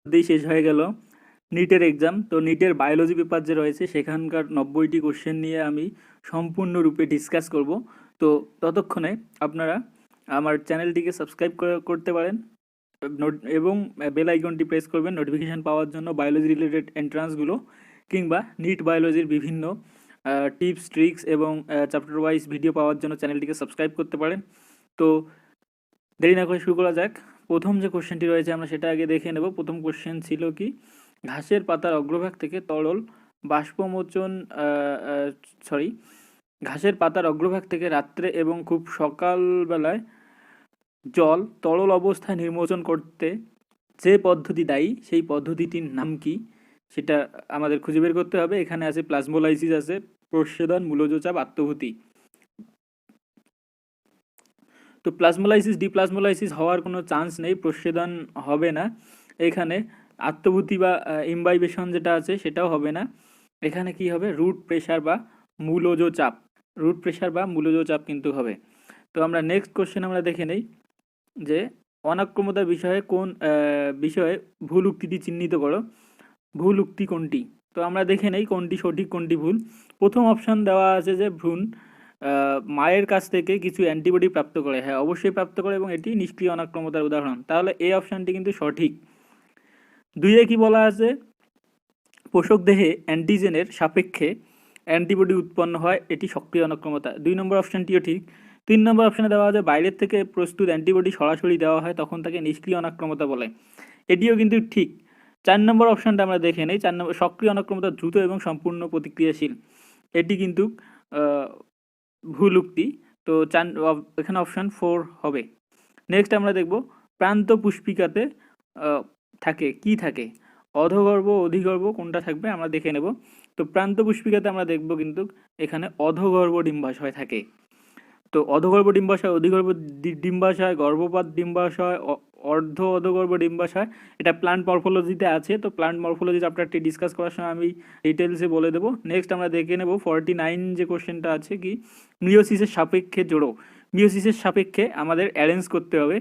মধ্যেই শেষ হয়ে গেল নিটের এক্সাম। তো নিটের বায়োলজি পেপার যে রয়েছে সেখানকার 90টি কোশ্চেন নিয়ে আমি সম্পূর্ণরূপে ডিসকাস করব। তো ততক্ষণে আপনারা আমার চ্যানেলটিকে সাবস্ক্রাইব করতে পারেন এবং বেল আইকনটি প্রেস করবেন নোটিফিকেশান পাওয়ার জন্য বায়োলজি রিলেটেড এন্ট্রান্সগুলো কিংবা নিট বায়োলজির বিভিন্ন টিপস ট্রিক্স এবং চ্যাপ্টার ওয়াইজ ভিডিও পাওয়ার জন্য চ্যানেলটিকে সাবস্ক্রাইব করতে পারেন। তো দেরি না করে শুরু করা যাক। প্রথম যে কোশ্চেনটি রয়েছে আমরা সেটা আগে দেখে নেব। প্রথম কোশ্চেন ছিল কি, ঘাসের পাতার অগ্রভাগ থেকে তরল বাষ্পমোচন ঘাসের পাতার অগ্রভাগ থেকে রাত্রে এবং খুব সকালবেলায় জল তরল অবস্থায় নির্মোচন করতে যে পদ্ধতি দায়ী সেই পদ্ধতিটির নাম কি সেটা আমাদের খুঁজে বের করতে হবে। এখানে আছে প্লাজমোলাইসিস, আছে প্রস্বেদন, মূলজ চাপ, আত্মভূতি। তো প্লাজমোলাইসিস ডিপ্লাজমোলাইসিস হওয়ার কোনো চান্স নেই, প্রস্বেদন হবে না এখানে। আত্মভূতি বা ইমবাইবেশন যেটা আছে সেটাও হবে না। এখানে কি হবে, রুট প্রেশার বা মূলজ চাপ, রুট প্রেশার বা মূলজ চাপ কিন্তু হবে। তো আমরা নেক্সট কোশ্চেন আমরা দেখে নেই যে অনাক্রমতার বিষয়ে কোন বিষয়ে ভুল উক্তিটি চিহ্নিত করো। ভুল উক্তি কোনটি? তো আমরা দেখে নেই কোনটি সঠিক কোনটি ভুল। প্রথম অপশান দেওয়া আছে যে ভ্রূণ মায়ের কাছ থেকে কিছু অ্যান্টিবডি প্রাপ্ত করে। হ্যাঁ, অবশ্যই প্রাপ্ত করে এবং এটি নিষ্ক্রিয় অনাক্রমতার উদাহরণ। তাহলে এই অপশানটি কিন্তু সঠিক। দুইয়ে কি বলা আছে, পোষক দেহে অ্যান্টিজেনের সাপেক্ষে অ্যান্টিবডি উৎপন্ন হয়, এটি সক্রিয় অনাক্রমতা। 2 নম্বর অপশানটিও ঠিক। 3 নম্বর অপশানে দেওয়া আছে বাইরের থেকে প্রস্তুত অ্যান্টিবডি সরাসরি দেওয়া হয় তখন তাকে নিষ্ক্রিয় অনাক্রমতা বলে, এটিও কিন্তু ঠিক। 4 নম্বর অপশানটা আমরা দেখে নেই। 4 নম্বর, সক্রিয় অনাক্রমতা দ্রুত এবং সম্পূর্ণ প্রতিক্রিয়াশীল, এটি কিন্তু ভুল উক্তি। তো এখানে অপশান 4 হবে। নেক্সট আমরা দেখব প্রান্ত পুষ্পিকাতে থাকে কি থাকে, অধগর্ভ অধিগর্ভ কোনটা থাকবে আমরা দেখে নেব। তো প্রান্ত পুষ্পিকাতে আমরা দেখব কিন্তু এখানে অধগর্ভ ডিম্বাশয় থাকে। তো অধগর্ভ ডিম্বাশয়, অধিগর্ভ ডিম্বাশয়, গর্ভপাত ডিম্বাশয়, অর্ধ অধগর্ভ ডিম্বাশয়, এটা প্লান্ট মরফোলজিতে আছে। তো প্লান্ট মরফোলজি চ্যাপ্টারটি ডিসকাস করার সময় আমি ডিটেলসে বলে দেবো। নেক্সট আমরা দেখে নেব 49 যে কোশ্চেনটা আছে কি, মিওসিসের সাপেক্ষে জোড়ো। মিওসিসের সাপেক্ষে আমাদের অ্যারেঞ্জ করতে হবে।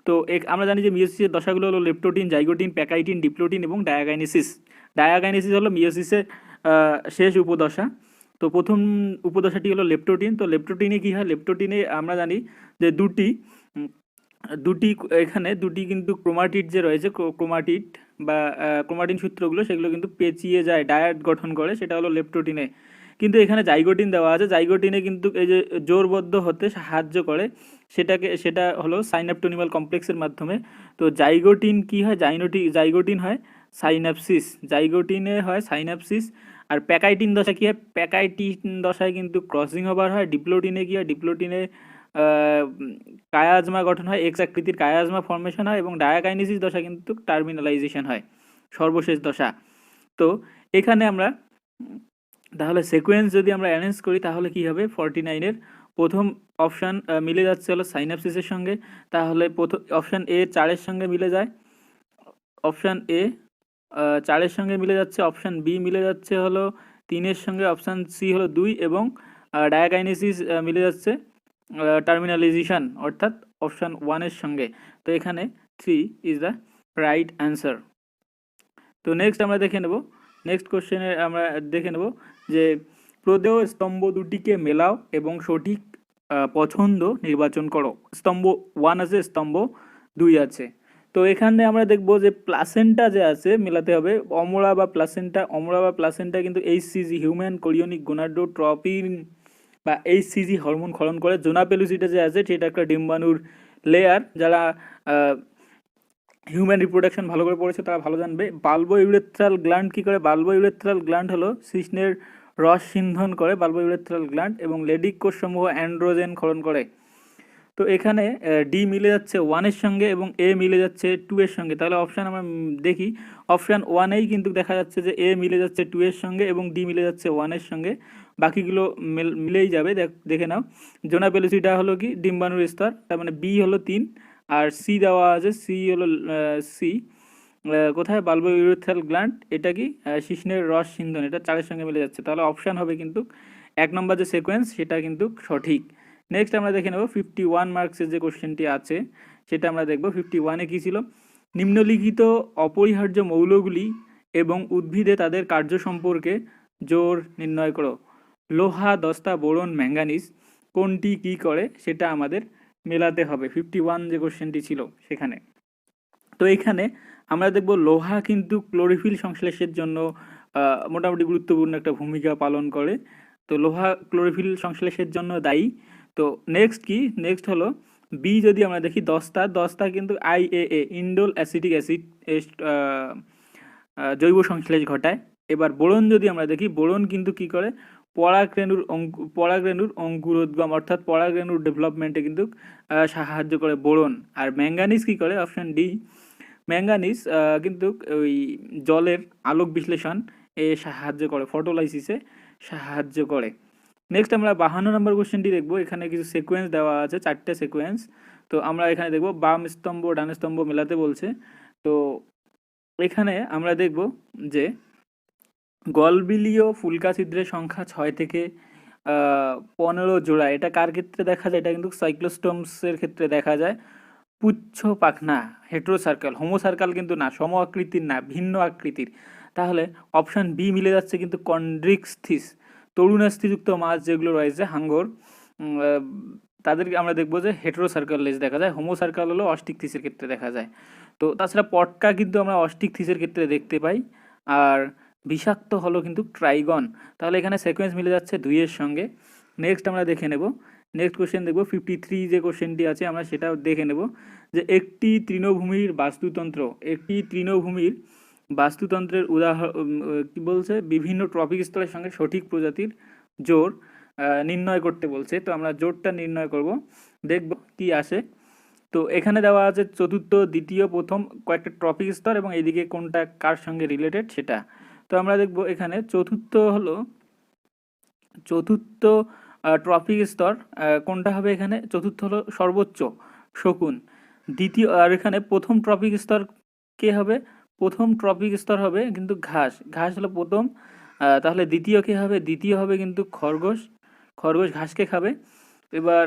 তো আমরা জানি যে মিওসিসের দশাগুলো হলো লেপ্টোটিন, জাইগোটিন, প্যাকাইটিন, ডিপ্লোটিন এবং ডায়াগাইনেসিস। ডায়াগাইনেসিস হলো মিওসিসের শেষ উপদশা। তো প্রথম উপদশাটি হলো লেপ্টোটিন। তো লেপ্টোটিনে কী হয়, লেপ্টোটিনে আমরা জানি যে দুটি এখানে দুটি কিন্তু ক্রোমাটিড যে রয়েছে, ক্রোমাটিড বা ক্রোমাটিন সূত্রগুলো সেগুলো কিন্তু পেঁচিয়ে যায়, ডায়াড গঠন করে, সেটা হলো লেপ্টোটিনে। কিন্তু এখানে জাইগোটিন দেওয়া আছে, জাইগোটিনে কিন্তু এই যে জোরবদ্ধ হতে সাহায্য করে, সেটা হলো সাইনাপটোনিমাল কমপ্লেক্সের মাধ্যমে। তো জাইগোটিন কি হয়, জাইগোটিন হয় সাইনাপসিস, জাইগোটিনে হয় সাইনাপসিস। আর প্যাকাইটিন দশা কী হয়, প্যাকাইটিন দশায় কিন্তু ক্রসিং ওভার হয়। ডিপ্লোটিনে কী হয়, ডিপ্লোটিনে কায়াজমা গঠন হয়, এক্স আকৃতির কায়াজমা ফর্মেশন হয় এবং ডায়াকাইনেসিস দশা কিন্তু টার্মিনালাইজেশন হয়, সর্বশেষ দশা। তো এখানে আমরা তাহলে সিকোয়েন্স যদি আমরা অ্যারেঞ্জ করি তাহলে কি হবে, 49-এর প্রথম অপশান মিলে যাচ্ছে হলো সাইনাপসিসের সঙ্গে, তাহলে প্রথম অপশান এ 4-এর সঙ্গে মিলে যায়, অপশান এ 4-এর সঙ্গে মিলে যাচ্ছে, অপশান বি মিলে যাচ্ছে হলো 3-এর সঙ্গে, অপশান সি হলো 2 এবং ডায়াকাইনেসিস মিলে যাচ্ছে টার্মিনালাইজেশন অর্থাৎ অপশান 1-এর সঙ্গে। তো এখানে 3 ইজ দ্য রাইট অ্যান্সার। তো নেক্সট আমরা দেখে নেব, নেক্সট কোশ্চেনে আমরা দেখে নেব যে প্রদেয় স্তম্ভ দুটিকে মেলাও এবং সঠিক পছন্দ নির্বাচন করো। স্তম্ভ 1 আছে, স্তম্ভ 2 আছে। তো এখানে আমরা দেখব যে প্লাসেন্টা যে আছে মেলাতে হবে, অমরা বা প্লাসেন্টা কিন্তু এইচসিজি, হিউম্যান কোরিওনিক গোনাডোট্রপিন বা এইচসিজি হরমোন ক্ষরণ করে। জোনা পেলুসিটা যে আছে সেটা একটা ডিম্বাণুর লেয়ার, যারা হিউম্যান রিপ্রোডাকশন ভালো করে পড়েছে তারা ভালো জানবে। বাল্বো ইউরেথ্রাল গ্ল্যান্ড কী করে, বাল্বো ইউরেথ্রাল গ্ল্যান্ড হলো শিশ্নের রস সিন্ধন করে বাল্বো ইউরেথ্রাল গ্ল্যান্ড, এবং লেডিক কোষসমূহ অ্যান্ড্রোজেন ক্ষরণ করে। তো এখানে ডি মিলে যাচ্ছে 1-এর সঙ্গে এবং এ মিলে যাচ্ছে 2-এর সঙ্গে। তাহলে অপশান আমরা দেখি, অপশান 1-এই কিন্তু দেখা যাচ্ছে যে এ মিলে যাচ্ছে 2-এর সঙ্গে এবং ডি মিলে যাচ্ছে 1-এর সঙ্গে, বাকিগুলো মিলেই যাবে। দেখে নাও, জোনা পেলুসিটা হলো কি ডিম্বাণুর স্তর, তার মানে বি হলো 3, আর সি দেওয়া আছে, সি হলো সি কোথায়, বাল্বো ইউরেথ্রাল গ্ল্যান্ড, এটা কি শিশ্নের রস সিন্ধন, এটা 4-এর সঙ্গে মিলে যাচ্ছে। তাহলে অপশান হবে কিন্তু 1 নম্বর যে সিকোয়েন্স সেটা কিন্তু সঠিক। নেক্সট আমরা দেখে নেব 51 মার্কসের যে কোশ্চেনটি আছে সেটা আমরা দেখব। 51-এ কী ছিল, নিম্নলিখিত অপরিহার্য মৌলগুলি এবং উদ্ভিদে তাদের কার্য সম্পর্কে জোর নির্ণয় করো। লোহা, দস্তা, বোরন, ম্যাঙ্গানিজ কোনটি কী করে সেটা আমাদের মেলাতে হবে। 51 যে কোশ্চেনটি ছিল সেখানে। তো এখানে আমরা দেখব লোহা কিন্তু ক্লোরোফিল সংশ্লেষের জন্য মোটামুটি গুরুত্বপূর্ণ একটা ভূমিকা পালন করে। তো লোহা ক্লোরোফিল সংশ্লেষের জন্য দায়ী। তো নেক্সট কি, নেক্সট হলো বি। যদি আমরা দেখি দস্তা, দস্তা কিন্তু IAA ইন্ডোল অ্যাসিটিক অ্যাসিড জৈব সংশ্লেষ ঘটায়। এবার বোরন যদি আমরা দেখি, বোরন কিন্তু কি করে, পরাগরেণুর অঙ্কুরোদ্গম অর্থাৎ পরাগরেণুর ডেভেলপমেন্টে কিন্তু সাহায্য করে বোরন। আর ম্যাঙ্গানিজ কি করে, অপশন ডি, ম্যাঙ্গানিজ কিন্তু ওই জলের আলোক বিশ্লেষণ এ সাহায্য করে, ফটোলাইসিসে সাহায্য করে। নেক্সট আমরা 52 নম্বর কোশ্চেনটি দেখব। এখানে কিছু সিকোয়েন্স দেওয়া আছে, 4টে সিকোয়েন্স। তো আমরা এখানে দেখব বাম স্তম্ভ ডান স্তম্ভ মেলাতে বলছে। তো এখানে আমরা দেখব যে গলবিলীয় ফুলকা ছিদ্রের সংখ্যা 6 থেকে 15 জোড়া। এটা কার ক্ষেত্রে দেখা যায়, এটা কিন্তু সাইক্লোস্টোমসের ক্ষেত্রে দেখা যায়। পুচ্ছ পাখনা, হেটেরোসার্কেল, হোমোসার্কেল কিন্তু না, সম আকৃতির না, ভিন্ন আকৃতির। তাহলে অপশান বি মিলে যাচ্ছে কিন্তু কন্ড্রিক্সথিস, তরুণাস্থিযুক্ত মাছ যেগুলো রয়েছে হাঙ্গর, তাদেরকে আমরা দেখবো যে হেটেরোসার্কেল লেজ দেখা যায়। হোমোসার্কেল হলো অস্টিক থিসের ক্ষেত্রে দেখা যায়। তো তাছাড়া পটকা কিন্তু আমরা অস্টিক থিসের ক্ষেত্রে দেখতে পাই। আর বিষাক্ত হলো কিন্তু ট্রাইগন। তাহলে এখানে সিকোয়েন্স মিলে যাচ্ছে 2 এর সঙ্গে। নেক্সট আমরা দেখে নেব, নেক্সট কোশ্চেন দেখব 53 যে কোশ্চেনটি আছে আমরা সেটাও দেখে নেব যে একটি তৃণভূমির বাস্তুতন্ত্র, একটি তৃণভূমির বাস্তুতন্ত্রের উদাহরণ কি বলছে, বিভিন্ন ট্রপিক স্তরের সঙ্গে সঠিক প্রজাতির জোর নির্ণয় করতে বলছে। তো আমরা জোরটা নির্ণয় করব, দেখব কি আসে। তো এখানে দেওয়া আছে চতুর্থ, দ্বিতীয়, প্রথম কয়েকটা ট্রপিক স্তর এবং এইদিকে কোনটা কার সঙ্গে রিলেটেড সেটা। তো আমরা দেখব এখানে চতুর্থ হলো, চতুর্থ ট্রপিক স্তর কোনটা হবে, এখানে চতুর্থ হলো সর্বোচ্চ শকুন। দ্বিতীয়, আর এখানে প্রথম ট্রপিক স্তর কে হবে, প্রথম ট্রপিক স্তর হবে কিন্তু ঘাস, ঘাস হলো প্রথম। তাহলে দ্বিতীয় কে হবে, দ্বিতীয় হবে কিন্তু খরগোশ, খরগোশ ঘাসকে খাবে। এবার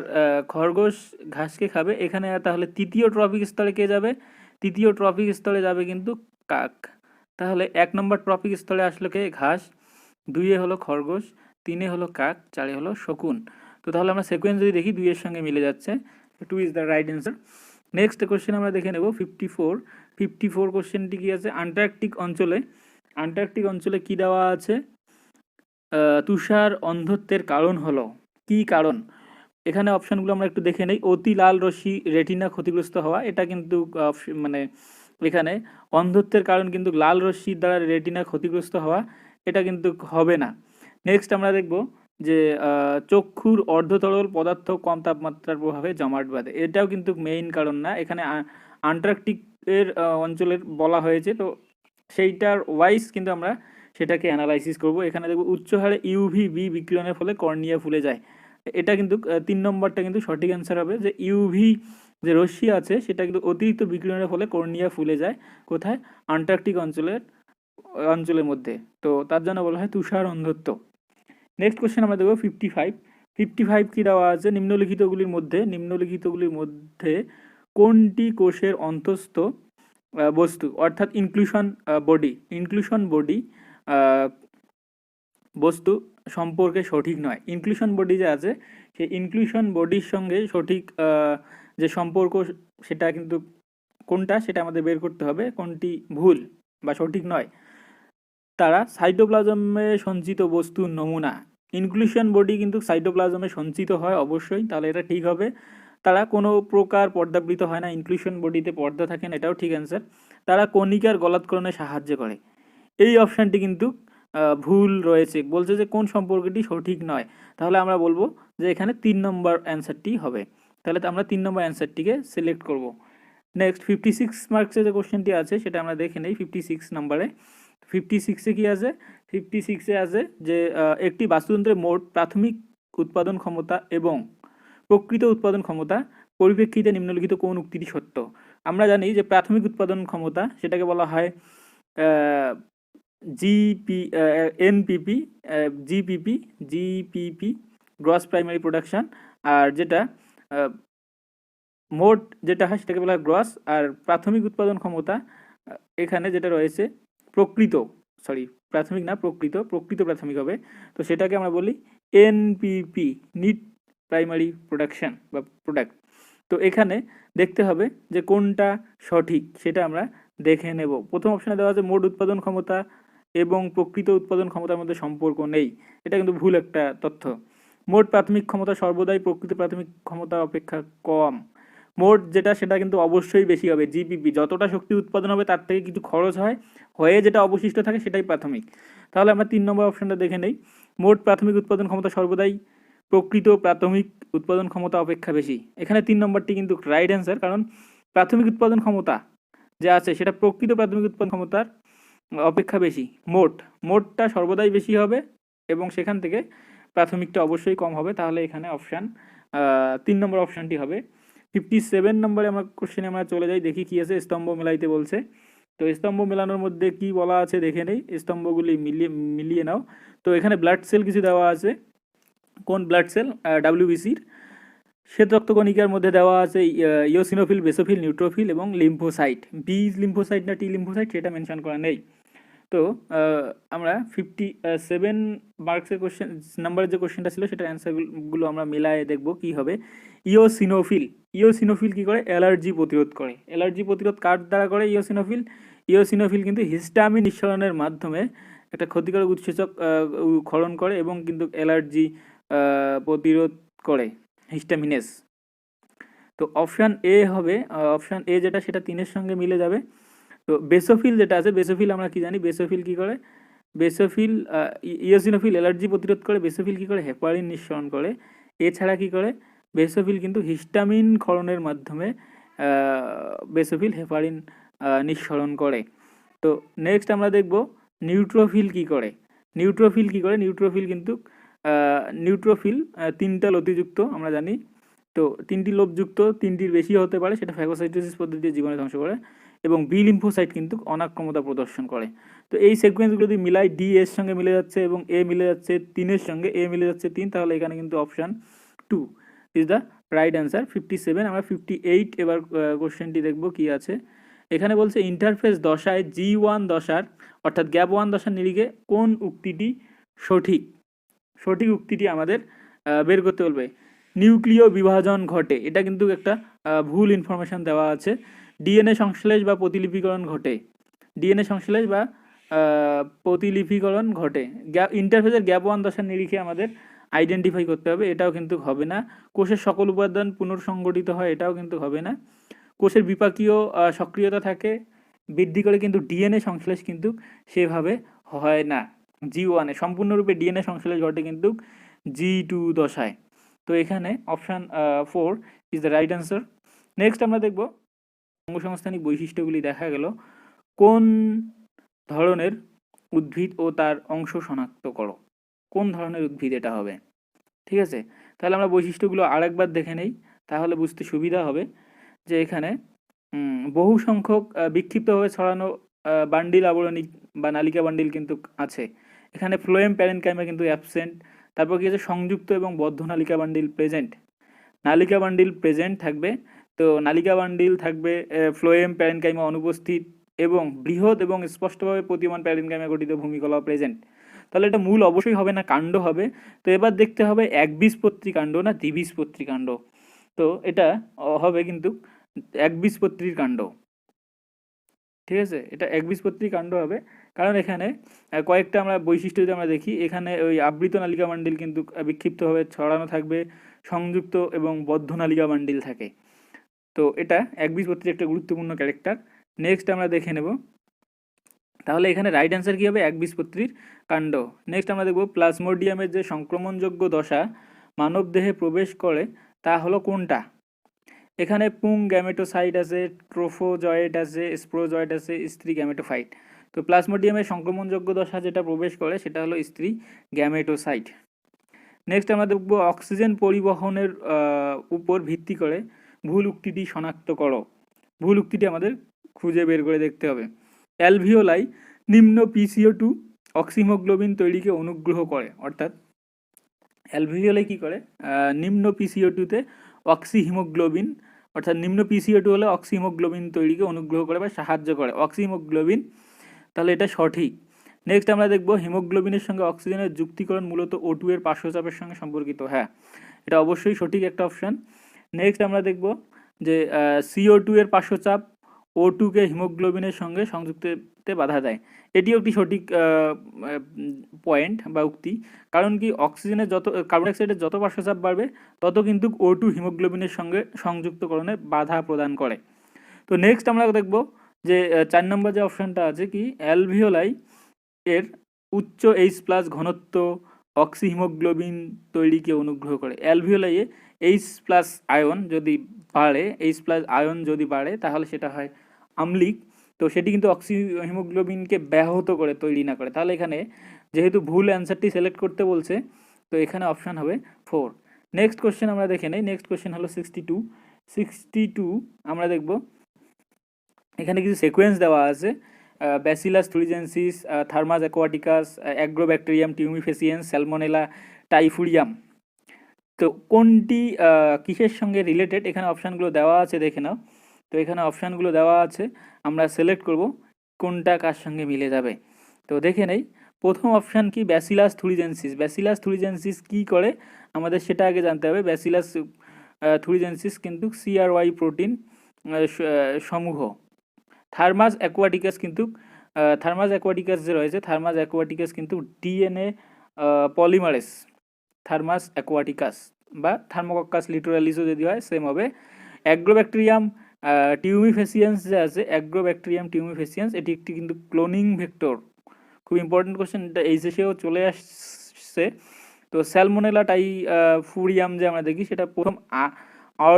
খরগোশ ঘাসকে খাবে এখানে। তাহলে তৃতীয় ট্রপিক স্তরে কে যাবে, তৃতীয় ট্রপিক স্তরে যাবে কিন্তু কাক। তাহলে 1 নম্বর ট্রপিক স্তরে আসলো কে, ঘাস, 2-এ হলো খরগোশ, 3-এ হলো কাক, 4-এ হলো শকুন। তো তাহলে আমরা সিকোয়েন্স যদি দেখি 2 এর সঙ্গে মিলে যাচ্ছে, 2 is the right answer. Next question আমরা দেখে নেব 54 কোশ্চেনটি কি আছে, আন্টার্কটিক অঞ্চলে, আন্টার্কটিক অঞ্চলে কি দেওয়া আছে, তুষার অন্ধত্বের কারণ হলো, কি কারণ। এখানে অপশানগুলো আমরা একটু দেখে নেই। অতি লাল রশ্মি রেটিনা ক্ষতিগ্রস্ত হওয়া, এটা কিন্তু মানে এখানে অন্ধত্বের কারণ কিন্তু লাল রশ্মির দ্বারা রেটিনা ক্ষতিগ্রস্ত হওয়া, এটা কিন্তু হবে না। নেক্সট আমরা দেখব যে চক্ষুর অর্ধতরল পদার্থ কম তাপমাত্রার প্রভাবে জমাট বাঁধে, এটাও কিন্তু মেইন কারণ না। এখানে আন্টার্কটিক এর অঞ্চলের বলা হয়েছে, তো সেইটার ওয়াইজ কিন্তু আমরা সেটাকে অ্যানালাইসিস করব। এখানে দেখব উচ্চ হারে UVB বিকিরণের ফলে কর্নিয়া ফুলে যায়, এটা কিন্তু 3 নম্বরটা কিন্তু সঠিক অ্যান্সার হবে, যে ইউভি যে রশ্মি আছে সেটা কিন্তু অতিরিক্ত বিকিরণের ফলে কর্নিয়া ফুলে যায়। কোথায়, আন্টার্কটিক অঞ্চলের মধ্যে। তো তার জন্য বলা হয় তুষার অন্ধত্ব। নেক্সট কোশ্চেন আমরা দেখব 55 কি দেওয়া আছে, নিম্নলিখিতগুলির মধ্যে কোনটি কোষের অন্তস্থ বস্তু অর্থাৎ ইনক্লুশন বডি বস্তু সম্পর্কে সঠিক নয়। ইনক্লুশন বডি যে আছে সেই ইনক্লুশন বডির সঙ্গে সঠিক যে সম্পর্ক সেটা কিন্তু কোনটা সেটা আমাদের বের করতে হবে, কোনটি ভুল বা সঠিক নয়। তারা সাইটোপ্লাজমে সঞ্চিত বস্তুর নমুনা, ইনক্লুশন বডি কিন্তু সাইটোপ্লাজমে সঞ্চিত হয় অবশ্যই, তাহলে এটা ঠিক হবে। তারা কোনো প্রকার পর্দাবৃত হয় না, ইনক্লুশন বডিতে পর্দা থাকে না, এটাও ঠিক অ্যান্সার। তারা কণিকার গলাৎকরণে সাহায্য করে, এই অপশানটি কিন্তু ভুল রয়েছে, বলছে যে কোন সম্পর্কটি সঠিক নয়। তাহলে আমরা বলবো যে এখানে 3 নম্বর অ্যান্সারটি হবে। তাহলে আমরা 3 নম্বর অ্যান্সারটিকে সিলেক্ট করব। নেক্সট 56 মার্কসের যে কোশ্চেনটি আছে সেটা আমরা দেখে নেই। 56 নম্বরে, 56-এ কি আছে, 56-এ আছে যে একটি বাস্তুতন্ত্রের মোট প্রাথমিক উৎপাদন ক্ষমতা এবং প্রকৃত উৎপাদন ক্ষমতা পরিপ্রেক্ষিতে নিম্নলিখিত কোন উক্তিটি সত্য। আমরা জানি যে প্রাথমিক উৎপাদন ক্ষমতা সেটাকে বলা হয় জিপিপি গ্রস প্রাইমারি প্রোডাকশান। আর যেটা মোট যেটা হয় সেটাকে বলা হয় গ্রস, আর প্রাথমিক উৎপাদন ক্ষমতা এখানে যেটা রয়েছে প্রকৃত, সরি প্রাথমিক না প্রকৃত প্রাথমিক হবে, তো সেটাকে আমরা বলি এনপিপি, নিট প্রাইমারি প্রোডাকশন বা প্রোডাক্ট। তো এখানে দেখতে হবে যে কোনটা সঠিক সেটা আমরা দেখে নেব। প্রথম অপশানে দেওয়া আছে মোট উৎপাদন ক্ষমতা এবং প্রকৃত উৎপাদন ক্ষমতার মধ্যে সম্পর্ক নেই, এটা কিন্তু ভুল একটা তথ্য। মোট প্রাথমিক ক্ষমতা সর্বদাই প্রকৃত প্রাথমিক ক্ষমতা অপেক্ষা কম। মোট যেটা সেটা কিন্তু অবশ্যই বেশি হবে, জিপিপি যতটা শক্তি উৎপাদন হবে তার থেকে কিছু খরচ হয়, হয়ে যেটা অবশিষ্ট থাকে সেটাই প্রাথমিক। তাহলে আমরা 3 নম্বর অপশনটা দেখে নেই। মোট প্রাথমিক উৎপাদন ক্ষমতা সর্বদাই প্রকৃত প্রাথমিক উৎপাদন ক্ষমতা অপেক্ষা বেশি। এখানে 3 নম্বরটি কিন্তু রাইট অ্যান্সার, কারণ প্রাথমিক উৎপাদন ক্ষমতা যে আছে সেটা প্রকৃত প্রাথমিক উৎপাদন ক্ষমতার অপেক্ষা বেশি। মোটটা সর্বদাই বেশি হবে এবং সেখান থেকে প্রাথমিকটা অবশ্যই কম হবে। তাহলে এখানে অপশান 3 নম্বর অপশানটি হবে। 57 নম্বরে আমরা কোশ্চেনে আমরা চলে যাই, দেখি কি আছে। স্তম্ভ মেলাইতে বলছে, তো স্তম্ভ মেলানোর মধ্যে কি বলা আছে দেখে নেই, স্তম্ভগুলি মিলিয়ে নাও। তো এখানে ব্লাড সেল কিছু দেওয়া আছে, কোন ব্লাড সেল? ডাব্লিউবিসির। শ্বেত রক্তকণিকার মধ্যে দেওয়া আছে ইওসিনোফিল, বেসোফিল, নিউট্রোফিল এবং লিম্ফোসাইট। বি লিম্ফোসাইট না টি লিম্ফোসাইট সেটা মেনশন করা নেই। তো আমরা 57 মার্কসের কোশ্চেন নাম্বারের যে কোশ্চেনটা ছিল সেটার অ্যান্সারগুলো আমরা মিলায়ে দেখব কি হবে। ইওসিনোফিল কি করে? অ্যালার্জি প্রতিরোধ করে। অ্যালার্জি প্রতিরোধ কার দ্বারা করে? ইওসিনোফিল কিন্তু হিস্টামিন নিঃসরণের মাধ্যমে একটা ক্ষতিকারক উৎসেচক ক্ষরণ করে এবং কিন্তু অ্যালার্জি প্রতিরোধ করে, হিস্টামিনেস। তো অপশান এ হবে, অপশান এ যেটা সেটা 3-এর সঙ্গে মিলে যাবে। তো বেসোফিল যেটা আছে, বেসোফিল আমরা কি জানি, বেসোফিল কি করে? বেসোফিল ইওসিনোফিল অ্যালার্জি প্রতিরোধ করে, বেসোফিল কি করে? হেপারিন নিঃসরণ করে। এছাড়া কি করে? বেসোফিল কিন্তু হিস্টামিন ক্ষরণের মাধ্যমে বেসোফিল হেপারিন নিঃসরণ করে। তো নেক্সট আমরা দেখব নিউট্রোফিল কি করে। নিউট্রোফিল কিন্তু নিউট্রোফিল 3টা লতিযুক্ত আমরা জানি। তো 3টি লোভযুক্ত, 3টির বেশি হতে পারে, সেটা ফ্যাগোসাইটোসিস পদ্ধতিতে জীবনে ধ্বংস করে। এবং বি লিম্ফোসাইট কিন্তু অনাক্রমতা প্রদর্শন করে। তো এই সিকোয়েন্সগুলো যদি মিলাই, ডি এর সঙ্গে মিলে যাচ্ছে এবং এ মিলে যাচ্ছে 3-এর সঙ্গে, এ মিলে যাচ্ছে 3, তাহলে এখানে কিন্তু option 2 is the right answer. 57। আমরা 58 এবার কোশ্চেনটি দেখব কি আছে। এখানে বলছে ইন্টারফেস দশায় G1 দশার অর্থাৎ গ্যাপ 1 দশার নিরিখে কোন উক্তিটি সঠিক? সঠিক উক্তিটি আমাদের বের করতে বলবে। নিউক্লিয় বিভাজন ঘটে, এটা কিন্তু একটা ভুল ইনফরমেশন দেওয়া আছে। ডিএনএ সংশ্লেষ বা প্রতিলিপিকরণ ঘটে, ডিএনএ সংশ্লেষ বা প্রতিলিপিকরণ ঘটে। ইন্টারফেসের গ্যাপ 1 দশার নিরিখে আমাদের আইডেন্টিফাই করতে হবে, এটাও কিন্তু হবে না। কোষের সকল উপাদান পুনর্সংগঠিত হয়, এটাও কিন্তু হবে না। কোষের বিপাকীয় সক্রিয়তা থাকে, বৃদ্ধি করে, কিন্তু ডিএনএ সংশ্লেষ কিন্তু সেভাবে হয় না। G1-এ সম্পূর্ণরূপে ডিএনএ সংশ্লেষ ঘটে কিন্তু G2 দশায়। তো এখানে option 4 is the right answer. Next আমরা দেখব অঙ্গসংস্থানিক বৈশিষ্ট্যগুলি দেখা গেল। কোন ধরনের উদ্ভিদ ও তার অংশ শনাক্ত করো। কোন ধরনের উদ্ভিদ এটা হবে? ঠিক আছে, তাহলে আমরা বৈশিষ্ট্যগুলো আরেকবার দেখে নেই, তাহলে বুঝতে সুবিধা হবে। যে এখানে বহু সংখ্যক বিক্ষিপ্তভাবে ছড়ানো বান্ডিল আবরণী বা নালিকা বান্ডিল কিন্তু আছে। এখানে ফ্লোয়েম প্যারেনকাইমা কিন্তু অ্যাবসেন্ট। তারপর কি আছে? সংযুক্ত এবং বদ্ধ নালিকা বান্ডিল প্রেজেন্ট। নালিকা বান্ডিল প্রেজেন্ট থাকবে, তো নালিকা বান্ডিল থাকবে, ফ্লোয়েম প্যারেনকাইমা অনুপস্থিত এবং বৃহৎ এবং স্পষ্টভাবে প্রতীয়মান প্যারেনকাইমা গঠিত ভূমিকলা প্রেজেন্ট। তাহলে এটা মূল অবশ্যই হবে না, কাণ্ড হবে। তো এবার দেখতে হবে একবীজপত্রী কাণ্ড না দ্বিবীজপত্রী কাণ্ড। তো এটা হবে কিন্তু একবীজপত্রীর কাণ্ড। ঠিক আছে, এটা একবীজপত্রী কাণ্ড হবে, কারণ এখানে কয়েকটা আমরা বৈশিষ্ট্য যদি আমরা দেখি, এখানে ওই আবৃত নালিকা বান্ডিল কিন্তু বিক্ষিপ্তভাবে ছড়ানো থাকবে, সংযুক্ত এবং বদ্ধ নালিকা বান্ডিল থাকে। তো এটা একবীজপত্রীর একটা গুরুত্বপূর্ণ ক্যারেক্টার। নেক্সট আমরা দেখে নেব, তাহলে এখানে রাইট অ্যান্সার কী হবে? একবীজপত্রীর কাণ্ড। নেক্সট আমরা দেখব প্লাজমোডিয়ামের যে সংক্রমণযোগ্য দশা মানবদেহে প্রবেশ করে তা হলো কোনটা? এখানে পুং গ্যামেটোসাইট আছে, ট্রোফোজয়েট আছে, স্প্রোজয়েট আছে, স্ত্রী গ্যামেটোফাইট। তো প্লাজমোডিয়ামের সংক্রমণযোগ্য দশা যেটা প্রবেশ করে সেটা হলো স্ত্রী গ্যামেটোসাইট। নেক্সট আমরা দেখব অক্সিজেন পরিবহনের উপর ভিত্তি করে ভুল উক্তিটি শনাক্ত করো। ভুল উক্তিটি আমাদের খুঁজে বের করে দেখতে হবে। অ্যালভিওলাই নিম্ন PCO2 অক্সিমোগ্লোবিন তৈরিকে অনুগ্রহ করে, অর্থাৎ অ্যালভিওলাই কী করে? নিম্ন PCO2-তে অক্সিহিমোগ্লোবিন অর্থাৎ নিম্ন PCO2 হলে অক্সিহিমোগ্লোবিন তৈরিকে অনুগ্রহ করে বা সাহায্য করে, অক্সিহিমোগ্লোবিন, তাহলে এটা সঠিক। নেক্সট আমরা দেখব হিমোগ্লোবিনের সঙ্গে অক্সিজেনের যুক্তিকরণ মূলত O2 এর পার্শ্বচাপের সঙ্গে সম্পর্কিত। হ্যাঁ, এটা অবশ্যই সঠিক একটা অপশান। নেক্সট আমরা দেখব যে CO2 এর পার্শ্বচাপ O2 কে হিমোগ্লোবিনের সঙ্গে সংযুক্ততে বাধা দেয়। এটিও একটি সঠিক পয়েন্ট বা উক্তি, কারণ কি অক্সিজেনের যত কার্বন ডাইঅক্সাইডের যত পার্শ্বচাপ বাড়বে তত কিন্তু O2 হিমোগ্লোবিনের সঙ্গে সংযুক্তকরণে বাধা প্রদান করে। তো নেক্সট আমরা দেখব যে 4 নম্বর যে অপশানটা আছে কি অ্যালভিওলাই এর উচ্চ H+ ঘনত্ব অক্সিহিমোগ্লোবিন তৈরিকে অনুগ্রহ করে। অ্যালভিওলাইয়ে H+ আয়ন যদি বাড়ে, H+ আয়ন যদি বাড়ে তাহলে সেটা হয় আম্লিক, তো সেটি কিন্তু অক্সিহিমোগ্লোবিনকে ব্যাহত করে, তৈরি না করে। তাহলে এখানে যেহেতু ভুল অ্যান্সারটি সিলেক্ট করতে বলছে, তো এখানে অপশান হবে 4। নেক্সট কোশ্চেন আমরা দেখে নেই। নেক্সট কোশ্চেন হলো 62 আমরা দেখব এখানে কিছু সিকোয়েন্স দেওয়া আছে, ব্যাসিলাস থুরিজেন্সিস, থার্মাস অ্যাকোয়াটিকাস, অ্যাগ্রোব্যাকটেরিয়াম টিউমিফেসিয়েন্স, স্যালমোনেলা, টাইফুরিয়াম। তো কোনটি কিসের সঙ্গে রিলেটেড এখানে অপশানগুলো দেওয়া আছে, দেখে নাও। তো এখানে অপশানগুলো দেওয়া আছে, আমরা সিলেক্ট করব কোনটা কার সঙ্গে মিলে যাবে। তো দেখে নেই, প্রথম অপশান কি ব্যাসিলাস থুরিজেন্সিস। ব্যাসিলাস থুরিজেন্সিস কী করে আমাদের সেটা আগে জানতে হবে। ব্যাসিলাস থুরিজেন্সিস কিন্তু CRY প্রোটিন সমূহ। থার্মাস অ্যাকোয়াটিকাস কিন্তু থার্মাস অ্যাকোয়াটিকাস যে রয়েছে, থার্মাস অ্যাকোয়াটিকাস কিন্তু DNA পলিমারেস। থার্মাস অ্যাকোয়াটিকাস বা থার্মোকক্কাস লিটোরালিসও যদি হয় সেম হবে। অ্যাগ্রোব্যাকটেরিয়াম টিউমিফেসিয়েন্স যে আছে, অ্যাগ্রোব্যাকটেরিয়াম টিউমিফেসিয়েন্স, এটি একটি কিন্তু ক্লোনিং ভেক্টর। খুব ইম্পর্টেন্ট কোশ্চেন, এটা এইচএসেও চলে আসছে। তো স্যালমোনেলা টাইফুরিয়াম যে আমরা দেখি সেটা প্রথম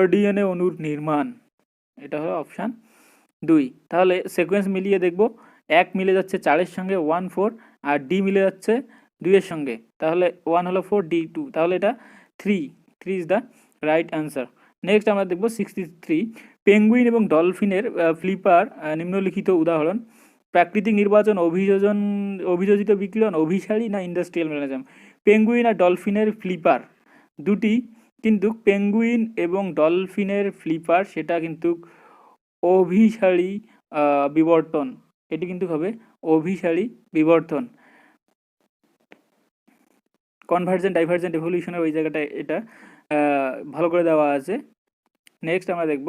RDNA অণুর নির্মাণ। এটা হলো অপশান 2। তাহলে সিকোয়েন্স মিলিয়ে দেখব, 1 মিলে যাচ্ছে 4-এর সঙ্গে 1 4, আর D মিলে যাচ্ছে 2-এর সঙ্গে, তাহলে 1 হলো 4, D 2, তাহলে এটা 3 is the right answer. Next আমরা দেখব 63, পেঙ্গুইন এবং ডলফিনের ফ্লিপার নিম্নলিখিত উদাহরণ। প্রাকৃতিক নির্বাচন, অভিযোজিত বিকিরণ, অভিসারী না ইন্ডাস্ট্রিয়াল মেকানিজম। পেঙ্গুইন আর ডলফিনের ফ্লিপার দুটি কিন্তু, পেঙ্গুইন এবং ডলফিনের ফ্লিপার সেটা কিন্তু অভিসারী বিবর্তন, এটি কিন্তু হবে অভিসারী বিবর্তন। কনভার্জেন্ট ডাইভার্জেন্ট এভলিউশনের ওই জায়গাটা এটা ভালো করে দেওয়া আছে। নেক্সট আমরা দেখব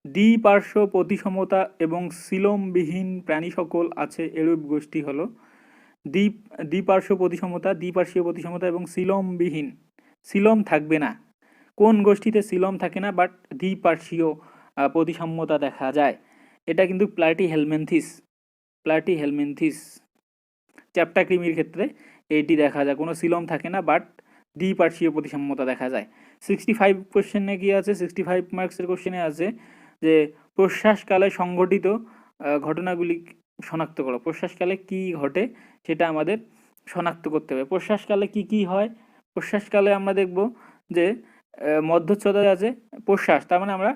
দ্বিপার্শ্ব প্রতিসমতা এবং সিলোমবিহীন প্রাণী সকল আছে এরূপ গোষ্ঠী হলো দ্বিপার্শ্বীয় প্রতিসমতা এবং সিলোমবিহীন, সিলোম থাকবে না। কোন গোষ্ঠীতে সিলোম থাকে না বাট দ্বিপার্শ্বীয় প্রতিসাম্যতা দেখা যায়, এটা কিন্তু প্লাটিহেলমিনথিস চ্যাপ্টাক্রিমির ক্ষেত্রে এটি দেখা যায়, কোনো সিলোম থাকে না বাট দ্বিপার্শ্বীয় প্রতিসাম্যতা দেখা যায়। 65 কোশ্চেনে কি আছে, 65 মার্কসের কোশ্চেনে আছে যে প্রশ্বাসকালে সংঘটিত ঘটনাগুলি শনাক্ত করো। প্রশ্বাসকালে কি ঘটে সেটা আমাদের শনাক্ত করতে হবে। প্রশ্বাসকালে কি হয়, প্রশ্বাসকালে আমরা দেখব যে মধ্যচ্ছদা আছে প্রশ্বাস, তার মানে আমরা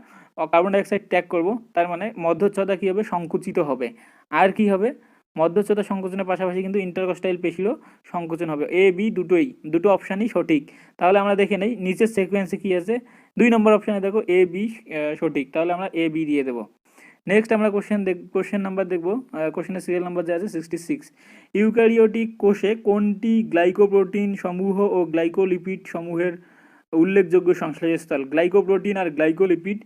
কার্বন ডাইঅক্সাইড ত্যাগ করব, তার মানে মধ্যচ্ছদা কী হবে, সংকুচিত হবে। আর কি হবে, মধ্যচ্ছদা সংকোচনের পাশাপাশি কিন্তু ইন্টারকস্টাইল পেশিরও সংকোচন হবে। A B দুটো অপশানই সঠিক। তাহলে আমরা দেখে নেই নিচের সিকোয়েন্সে কী আছে, 2 নম্বর অপশানে দেখো A B সঠিক, তাহলে আমরা A B দিয়ে দেবো। নেক্সট আমরা কোশ্চেন নাম্বার দেখবো, কোশ্চেনের সিরিয়াল নাম্বার যা আছে 66। ইউক্যারিওটিক কোষে কোনটি গ্লাইকোপ্রোটিন সমূহ ও গ্লাইকোলিপিড সমূহের উল্লেখযোগ্য সংশ্লেষস্থল? গ্লাইকোপ্রোটিন আর গ্লাইকোলিপিড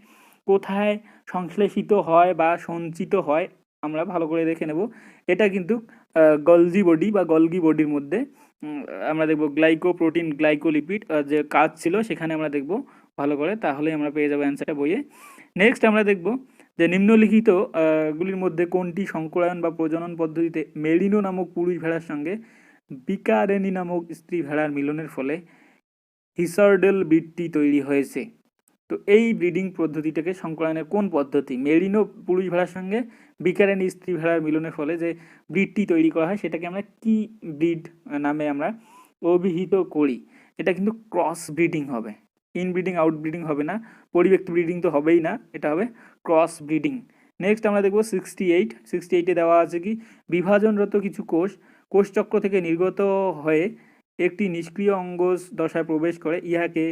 কোথায় সংশ্লেষিত হয় বা সঞ্চিত হয় আমরা ভালো করে দেখে নেব। এটা কিন্তু গলজি বডির মধ্যে আমরা দেখব গ্লাইকোপ্রোটিন গ্লাইকোলিপিড যে কাজ ছিল সেখানে আমরা দেখব ভালো করে, তাহলেই আমরা পেয়ে যাবো অ্যান্সারটা বইয়ে। নেক্সট আমরা দেখব যে নিম্নলিখিত গুলির মধ্যে কোনটি সংকরায়ন বা প্রজনন পদ্ধতিতে মেরিনো নামক পুরুষ ভেড়ার সঙ্গে বিকারেনি নামক স্ত্রী ভেড়ার মিলনের ফলে হিসার্ডেল ব্রিডটি তৈরি হয়েছে? তো এই ব্রিডিং পদ্ধতিটাকে সংকরায়নের কোন পদ্ধতি, মেরিনো পুরুষ ভেড়ার সঙ্গে বিকারেনি স্ত্রী ভেড়ার মিলনের ফলে যে ব্রিডটি তৈরি করা হয় সেটাকে আমরা কি ব্রিড নামে আমরা অভিহিত করি? এটা কিন্তু ক্রস ব্রিডিং হবে, ইনব্রিডিং আউটব্রিডিং হবে না, পরিব্যক্তি ব্রিডিং তো হবেই না, এটা হবে ক্রস ব্রিডিং। নেক্সট আমরা দেখব 68 দেওয়া আছে কি বিভাজনরত কিছু কোষচক্র থেকে নির্গত হয়ে একটি নিষ্ক্রিয় অঙ্গজ দশায় প্রবেশ করে, ইহাকে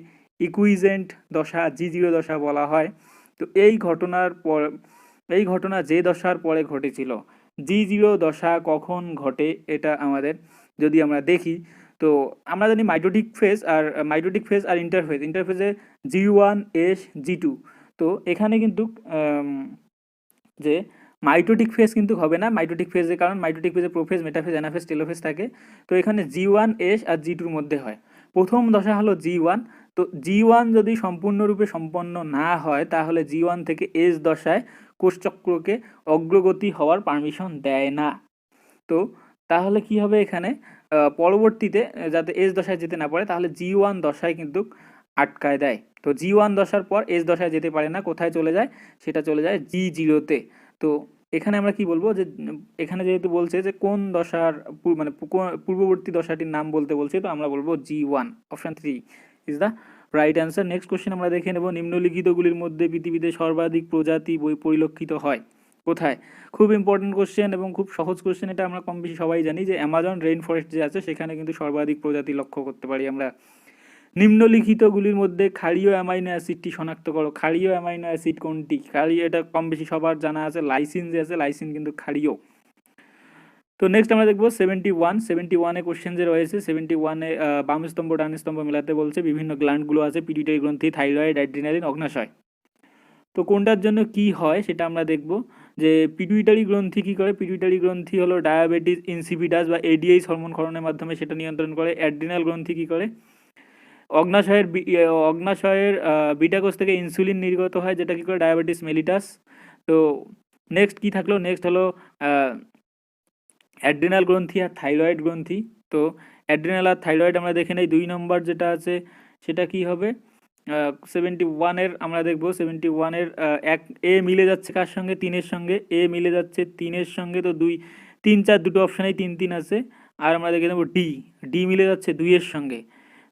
ইকুইজেন্ট দশা, G0 দশা বলা হয়। তো এই ঘটনা যে দশার পরে ঘটেছিল, G0 দশা কখন ঘটে এটা আমাদের যদি আমরা দেখি, তো আমরা জানি মাইটোটিক ফেজ আর ইন্টারফেজে G1S G2। তো এখানে কিন্তু যে মাইটোটিক ফেজ কিন্তু হবে না, মাইটোটিক ফেজের কারণ মাইটোটিক ফেজে প্রোফেজ, মেটাফেজ, অ্যানাফেজ, টেলোফেজ থাকে। তো এখানে G1S আর G2 মধ্যে হয়। প্রথম দশা হলো G1। তো G1 যদি সম্পূর্ণরূপে সম্পন্ন না হয় তাহলে G1 থেকে S দশায় কোষচক্রকে অগ্রগতি হওয়ার পারমিশন দেয় না। তো তাহলে কি হবে এখানে, পরবর্তীতে যাতে এস দশায় যেতে না পারে তাহলে G1 দশায় কিন্তু আটকায় দেয়। তো G1 দশার পর এস দশায় যেতে পারে না, কোথায় চলে যায়, সেটা চলে যায় G0-তে। তো এখানে আমরা কি বলবো যে এখানে যেহেতু বলছে যে কোন দশার মানে পূর্ববর্তী দশাটির নাম বলতে বলছে, তো আমরা বলবো G1। Option 3 is the right answer. Next question আমরা দেখে নেব, নিম্নলিখিতগুলির মধ্যে পৃথিবীতে সর্বাধিক প্রজাতি পরিলক্ষিত হয় কোথায়? খুব ইম্পর্টেন্ট কোশ্চেন এবং খুব সহজ কোশ্চেন, এটা আমরা কম বেশি সবাই জানি যে অ্যামাজন রেইন ফরেস্ট যে আছে সেখানে কিন্তু সর্বাধিক প্রজাতি লক্ষ্য করতে পারি আমরা। নিম্নলিখিতগুলির মধ্যে ক্ষারীয় অ্যামাইনো অ্যাসিডটি শনাক্ত করো। ক্ষারীয় অ্যামাইনো অ্যাসিড কোনটি? ক্ষারীয়, এটা কম বেশি সবার জানা আছে, লাইসিন যে আছে, লাইসিন কিন্তু ক্ষারীয়। তো নেক্সট আমরা দেখবো 71 কোশ্চেন যে রয়েছে। 71-এ বাম স্তম্ভ ডান স্তম্ভ মেলাতে বলছে, বিভিন্ন গ্ল্যান্ডগুলো আছে, পিটুইটারি গ্রন্থি, থাইরয়েড, অ্যাড্রিনালিন, অগ্নাশয়। তো কোনটার জন্য কি হয় সেটা আমরা দেখব, যে পিটুইটারি গ্রন্থি কি করে। পিটুইটারি গ্রন্থি হলো ডায়াবেটিস ইনসিপিডাস বা এডিএইচ হরমোন ক্ষরণের মাধ্যমে সেটা নিয়ন্ত্রণ করে। অ্যাড্রিনাল গ্রন্থি কি করে? অগ্নাশয়ের বিটা কোষ থেকে ইনসুলিন নির্গত হয়, যেটা কি করে? Diabetes mellitus. তো নেক্সট কি থাকলো, নেক্সট হলো অ্যাড্রিনাল গ্রন্থি আর থাইরয়েড গ্রন্থি। তো অ্যাড্রিনাল আর থাইরয়েড আমরা দেখে নেই। 2 নম্বর যেটা আছে সেটা কি হবে? 71-এর আমরা দেখবো, 71-এর এক এ মিলে যাচ্ছে কার সঙ্গে? 3-এর সঙ্গে। এ মিলে যাচ্ছে 3-এর সঙ্গে, তো 2 3 4 দুটো অপশানেই 3 3 আছে। আর আমরা দেখে নেবো ডি মিলে যাচ্ছে 2-এর সঙ্গে,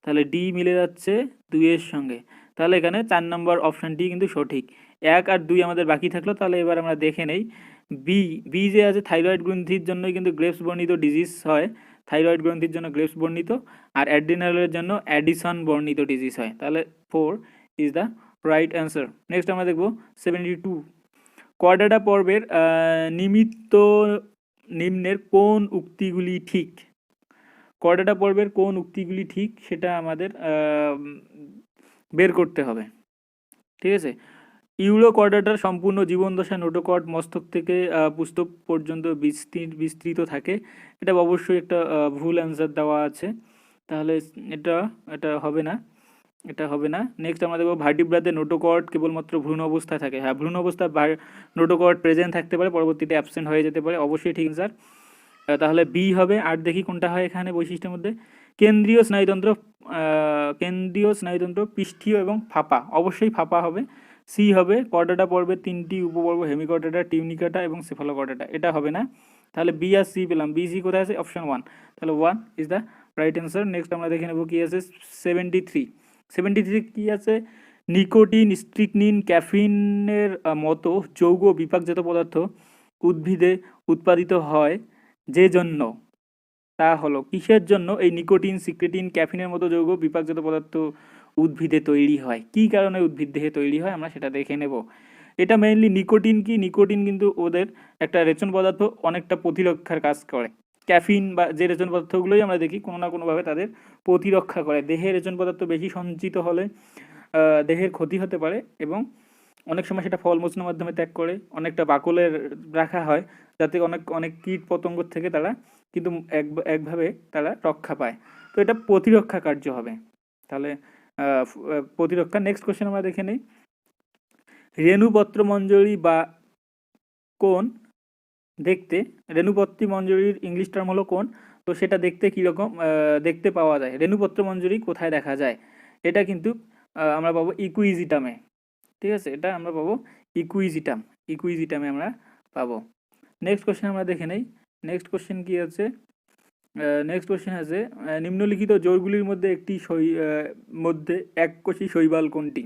তাহলে ডি মিলে যাচ্ছে 2-এর সঙ্গে, তাহলে এখানে 4 নম্বর অপশানটি কিন্তু সঠিক। 1 আর 2 আমাদের বাকি থাকলো, তাহলে এবার আমরা দেখে নেই বি যে আছে, থাইরয়েড গ্রন্থির জন্যই কিন্তু গ্রেভস বর্ণিত ডিজিজ হয়, থাইরয়েড গ্রন্থির জন্য গ্রেভস বর্ণিত, আর অ্যাড্রিনালের জন্য অ্যাডিসন বর্ণিত ডিজিজ হয়, তাহলে 4 is the right answer. Next আমরা দেখব 72, কোয়াড্রাটা পর্বের নিমিত্ত নিম্নের কোন উক্তিগুলি ঠিক? কোয়াড্রাটা পর্বের কোন উক্তিগুলি ঠিক সেটা আমাদের বের করতে হবে, ঠিক আছে। ইউরোকর্ডাটার সম্পূর্ণ জীবনদশা নোটোকর্ড মস্তক থেকে পুস্তক পর্যন্ত বিস্তৃত থাকে, এটা অবশ্যই একটা ভুল অ্যান্সার দেওয়া আছে, তাহলে এটা এটা হবে না, এটা হবে না। নেক্সট আমরা দেখবো ভার্টিব্রাতে নোটোকর্ড কেবলমাত্র ভ্রূণ অবস্থায় থাকে। হ্যাঁ, ভ্রূণ অবস্থায় নোটোকর্ড প্রেজেন্ট থাকতে পারে, পরবর্তীতে অ্যাবসেন্ট হয়ে যেতে পারে, অবশ্যই ঠিক স্যার। তাহলে বি হবে। আর দেখি কোনটা হয় এখানে বৈশিষ্ট্যের মধ্যে, কেন্দ্রীয় স্নায়ুতন্ত্র পৃষ্ঠীয় এবং ফাঁপা, অবশ্যই ফাঁপা হবে। সি হবে। কর্ডাটা পর্বের 3টি উপপর্ব, হেমিকর্ডাটা, টিউনিকাটা এবং সেফালোকর্ডাটা, এটা হবে না, তাহলে বি আর সি পেলাম। বি সি কোথায় আছে? অপশন 1, তাহলে 1 is the right answer. Next আমরা দেখে নেব কি আছে 73 কি আছে, নিকোটিন, স্ট্রিকনিন, ক্যাফিনের মতো যৌগ বিপাকজাত পদার্থ উদ্ভিদে উৎপাদিত হয় যে জন্য, তা হলো কিসের জন্য এই নিকোটিন, সিক্রেটিন, ক্যাফিনের মতো যৌগ বিপাকজাত পদার্থ উদ্ভিদে তৈরি হয়, কি কারণে উদ্ভিদ দেহে তৈরি হয় আমরা সেটা দেখে নেব। এটা মেইনলি নিকোটিন কি, নিকোটিন কিন্তু ওদের একটা রেচন পদার্থ, অনেকটা প্রতিরক্ষার কাজ করে। ক্যাফিন বা যে রেচন পদার্থগুলোই আমরা দেখি কোনো না কোনোভাবে তাদের প্রতিরক্ষা করে। দেহে রেচন পদার্থ বেশি সঞ্চিত হলে দেহের ক্ষতি হতে পারে, এবং অনেক সময় সেটা ফলমোচনের মাধ্যমে ত্যাগ করে, অনেকটা বাকলে রাখা হয় যাতে অনেক অনেক কীট পতঙ্গ থেকে তারা কিন্তু একভাবে তারা রক্ষা পায়। তো এটা প্রতিরক্ষা কার্য হবে, তাহলে প্রতিরক্ষা। নেক্সট কোশ্চেন আমরা দেখে নিই, রেণুপত্র মঞ্জরি বা কোন দেখতে, রেণুপত্রী মঞ্জরির ইংলিশ টার্ম হলো কোন? তো সেটা দেখতে কীরকম দেখতে পাওয়া যায়, রেণুপত্র মঞ্জরি কোথায় দেখা যায়? এটা কিন্তু আমরা পাবো ইকুইজিটামে, ঠিক আছে, এটা আমরা পাবো ইকুইজিটামে আমরা পাবো। নেক্সট কোশ্চেন আমরা দেখে নেই। নেক্সট কোশ্চেন কি আছে, নেক্সট কোশ্চেন আছে নিম্নলিখিত জোড়গুলির মধ্যে একটি মধ্যে এককোষী শৈবাল কোনটি?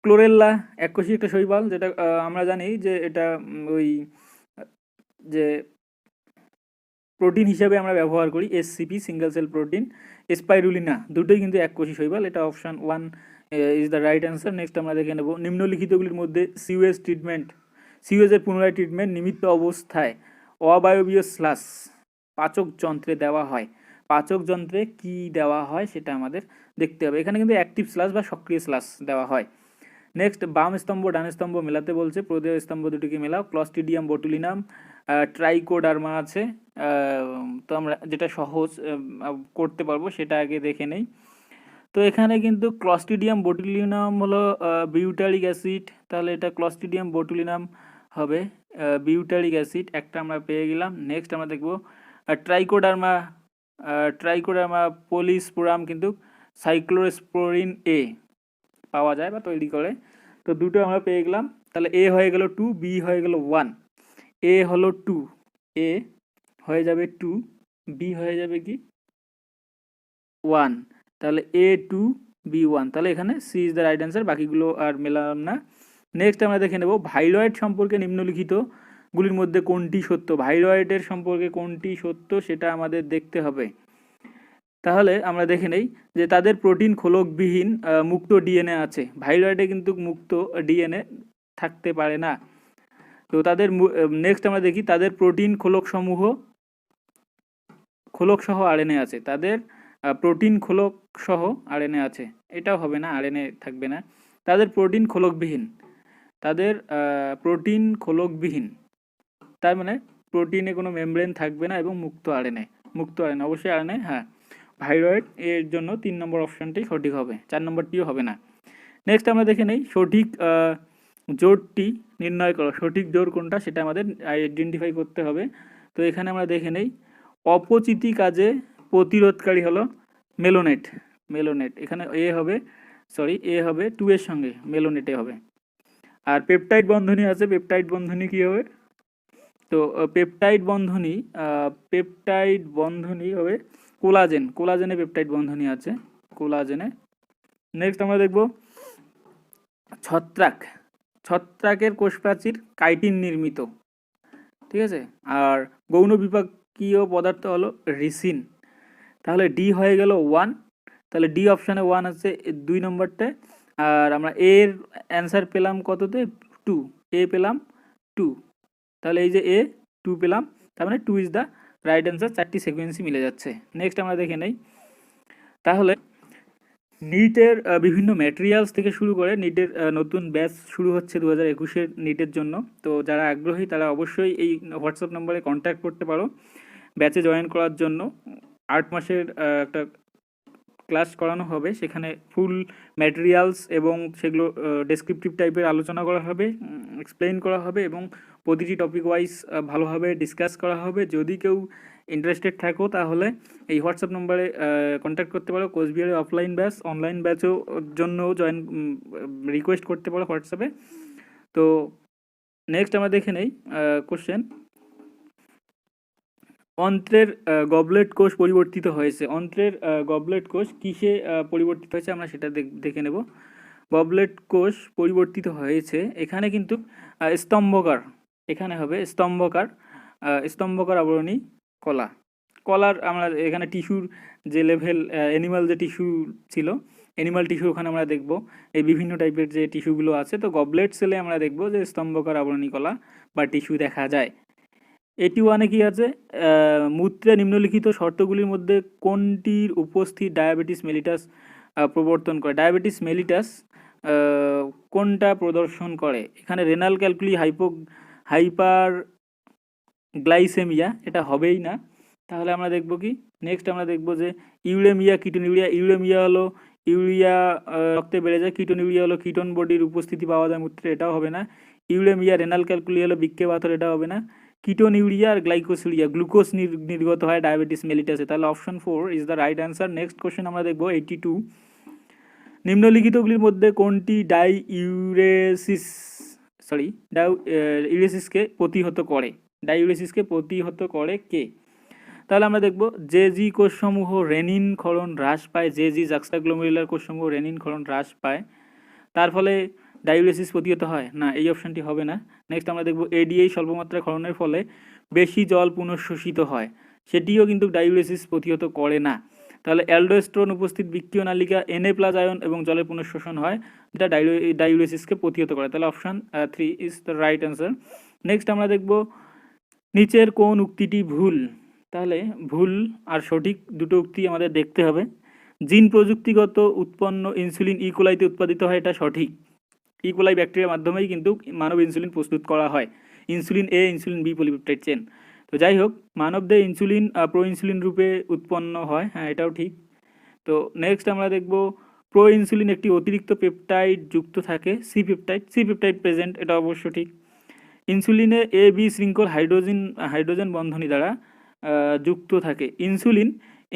ক্লোরেল্লা এককোষী একটা শৈবাল, যেটা আমরা জানি যে এটা ওই যে প্রোটিন হিসাবে আমরা ব্যবহার করি SCP, single cell protein. Spirulina দুটোই কিন্তু এককোষী শৈবাল, এটা option 1 is the right answer. Next আমরা দেখে নেব নিম্নলিখিতগুলির মধ্যে সিওএস ট্রিটমেন্ট, সিওএসের পুনরায় ট্রিটমেন্ট নিমিত্ত অবস্থায় অবায়বীয় স্লাস পাচক যন্ত্রে দেওয়া হয়। পাচক যন্ত্রে কি দেওয়া হয় সেটা আমাদের দেখতে হবে। এখানে কিন্তু অ্যাক্টিভ স্লাস বা সক্রিয় স্লাস দেওয়া হয়। নেক্সট বাম স্তম্ভ ডান স্তম্ভ মেলাতে বলছে, প্রদেয় স্তম্ভ দুটিকে মেলাও। ক্লস্ট্রিডিয়াম বটুলিনাম, ট্রাইকোডার্মা আছে। তো আমরা যেটা সহজ করতে পারবো সেটা আগে দেখে নেই। তো এখানে কিন্তু ক্লস্ট্রিডিয়াম বটুলিনাম হলো বিউটারিক অ্যাসিড, তাহলে এটা ক্লস্ট্রিডিয়াম বটুলিনাম হবে বিউটারিক অ্যাসিড, একটা আমরা পেয়ে গেলাম। নেক্সট আমরা দেখব ট্রাইকোডার্মা, ট্রাইকোডার্মা পলিস্পোরাম কিন্তু সাইক্লোস্পোরিন এ পাওয়া যায় বা তৈরি করে। তো দুটো আমরা পেয়ে গেলাম, তাহলে এ হয়ে গেল 2, বি হয়ে গেল 1। এ হলো 2, এ হয়ে যাবে 2, বি হয়ে যাবে কি 1, তাহলে এ 2 বি 1, তাহলে এখানে C is the right answer, বাকিগুলো আর মেলালাম না। নেক্সট আমরা দেখে নেব ভাইরয়েড সম্পর্কে নিম্নলিখিত গুলির মধ্যে কোনটি সত্য। ভাইরয়েডের সম্পর্কে কোনটি সত্য সেটা আমাদের দেখতে হবে। তাহলে আমরা দেখে নেই যে তাদের প্রোটিন খোলকবিহীন মুক্ত ডিএনএ আছে। ভাইরয়েডে কিন্তু মুক্ত ডিএনএ থাকতে পারে না। তো তাদের নেক্সট আমরা দেখি তাদের প্রোটিন খোলকসমূহ খোলকসহ আরএনএ আছে। তাদের প্রোটিন খোলকসহ আরএনএ আছে, এটাও হবে না, আরএনএ থাকবে না। তাদের প্রোটিন খোলকবিহীন, তাদের প্রোটিন খোলকবিহীন, তার মানে প্রোটিনে কোনো মেমব্রেন থাকবে না এবং মুক্ত আরএনএ, মুক্ত আরএনএ অবশ্যই আরএনএ, হ্যাঁ ভাইরয়েড এর জন্য 3 নম্বর অপশানটাই সঠিক হবে, 4 নম্বরটিও হবে না। নেক্সট আমরা দেখে নেই সঠিক জোরটি নির্ণয় করো। সঠিক জোর কোনটা সেটা আমাদের আইডেন্টিফাই করতে হবে। তো এখানে আমরা দেখে নেই অপচিতি কাজে প্রতিরোধকারী হলো মেলোনেট, মেলোনেট এখানে এ হবে, সরি এ হবে 2 এর সঙ্গে মেলোনেটে হবে। আর পেপটাইড বন্ধনী আছে, পেপটাইড বন্ধনী কি হবে, তো পেপটাইড বন্ধনী, পেপটাইড বন্ধনী হবে কোলাজেন, কোলাজেনে পেপটাইড বন্ধনী আছে, কোলাজেনে। নেক্সট আমরা দেখব ছত্রাক, ছত্রাকের কোষপ্রাচীর কাইটিন নির্মিত, ঠিক আছে। আর গৌণ বিপাকীয় পদার্থ হলো রিসিন, তাহলে ডি হয়ে গেল 1, তাহলে ডি অপশানে 1 আছে 2 নম্বরটায়। আর আমরা এর অ্যান্সার পেলাম কততে 2, এ পেলাম 2, তাহলে এই যে এ 2 পেলাম, তার মানে 2 ইজ দ্য রাইট অ্যান্সার, 4টি সিকোয়েন্সই মিলে যাচ্ছে। নেক্সট আমরা দেখে নেই তাহলে নিটের বিভিন্ন ম্যাটেরিয়ালস থেকে শুরু করে নিটের নতুন ব্যাচ শুরু হচ্ছে 2021-এর নিটের জন্য। তো যারা আগ্রহী তারা অবশ্যই এই হোয়াটসঅ্যাপ নম্বরে কন্ট্যাক্ট করতে পারো ব্যাচে জয়েন করার জন্য। 8 মাসের একটা ক্লাস করানো হবে, সেখানে ফুল ম্যাটেরিয়ালস এবং সেগুলো ডেসক্রিপটিভ টাইপের আলোচনা করা হবে, এক্সপ্লেইন করা হবে এবং প্রতিটি টপিক ওয়াইজ ভালোভাবে ডিসকাস করা হবে। যদি কেউ ইন্টারেস্টেড থাকো তাহলে এই হোয়াটসঅ্যাপ নম্বরে কন্ট্যাক্ট করতে পারো। কোচবিহারের অফলাইন ব্যাচ, অনলাইন ব্যাচও জন্য জয়েন রিকোয়েস্ট করতে পারো হোয়াটসঅ্যাপে। তো নেক্সট আমরা দেখে নেই কোশ্চেন, অন্ত্রের গবলেট কোষ পরিবর্তিত হয়েছে। অন্ত্রের গবলেট কোষ কিসে পরিবর্তিত হয়েছে আমরা সেটা দেখে নেব। গবলেট কোষ পরিবর্তিত হয়েছে এখানে কিন্তু স্তম্ভকার, এখানে হবে স্তম্ভকার, স্তম্ভকার আবরণী কলা, কলার আমরা এখানে টিস্যুর যে লেভেল অ্যানিমাল যে টিস্যু ছিল, অ্যানিমাল টিস্যু ওখানে আমরা দেখব এই বিভিন্ন টাইপের যে টিস্যুগুলো আছে। তো গবলেট সেলে আমরা দেখব যে স্তম্ভকার আবরণী কলা বা টিস্যু দেখা যায়। 81-এ কি আছে, মূত্রে নিম্নলিখিত শর্তগুলির মধ্যে কোনটির উপস্থিত ডায়াবেটিস মেলিটাস প্রবর্তন করে। ডায়াবেটিস মেলিটাস কোনটা প্রদর্শন করে, এখানে রেনাল ক্যালকুলি, হাইপার গ্লাইসেমিয়া এটা হবেই না। তাহলে আমরা দেখব কি, নেক্সট আমরা দেখব যে ইউরেমিয়া, কিটোনিউরিয়া। ইউরেমিয়া হলো ইউরিয়া রক্তে বেড়ে যায়, কিটোনিউরিয়া হলো কিটোন বডির উপস্থিতি পাওয়া যায় মূত্রে, এটাও হবে না। ইউরেমিয়া, রেনাল ক্যালকুলি হলো বৃক্কে পাথর, এটা হবে না। কিটোনিউরিয়া আর গ্লাইকোসিউরিয়া, গ্লুকোজ নির্গত হয় ডায়াবেটিস মেলিটাসে, তাহলে option 4 is the right answer. Next question আমরা দেখব 82, নিম্নলিখিতগুলির মধ্যে কোনটি ইউরেসিসকে প্রতিহত করে। ডাইউরেসিসকে প্রতিহত করে কে, তাহলে আমরা দেখব যে জি কোষসমূহ রেনিন ক্ষরণ হ্রাস পায়, যে জি জাক্সাগ্লোমেরুলার কোষসমূহ রেনিন ক্ষরণ হ্রাস পায়, তার ফলে ডাইউরেসিস প্রতিহত হয় না, এই অপশানটি হবে না। নেক্সট আমরা দেখব এডিএই স্বল্পমাত্রা ক্ষরণের ফলে বেশি জল পুনঃশোষিত হয়, সেটিও কিন্তু ডাইউরেসিস প্রতিহত করে না। তাহলে অ্যালডোস্টেরন উপস্থিত বৃক্কীয় নালিকা Na+ আয়ন এবং জলের পুনঃশোষণ হয়, যেটা ডাইউরেসিসকে প্রতিহত করে। তাহলে option 3 is the right answer. Next আমরা দেখব নিচের কোন উক্তিটি ভুল। তাহলে ভুল আর সঠিক দুটো উক্তি আমাদের দেখতে হবে। জিন প্রযুক্তিগত উৎপন্ন ইনসুলিন ইকোলাইতে উৎপাদিত হয়, এটা সঠিক। ইকোলাই ব্যাকটেরিয়ার মাধ্যমেই কিন্তু মানব ইনসুলিন প্রস্তুত করা হয়, ইনসুলিন এ, ইনসুলিন বি পলিপেপটাইড চেন। তো যাই হোক, মানবদের ইনসুলিন প্রো ইনসুলিন রূপে উৎপন্ন হয়, হ্যাঁ এটাও ঠিক। তো নেক্সট আমরা দেখব প্রো ইনসুলিন একটি অতিরিক্ত পেপটাইড যুক্ত থাকে, সি পেপটাইড প্রেজেন্ট, এটা অবশ্য ঠিক। ইনসুলিনে এ বি শৃঙ্খল হাইড্রোজেন বন্ধনী দ্বারা যুক্ত থাকে।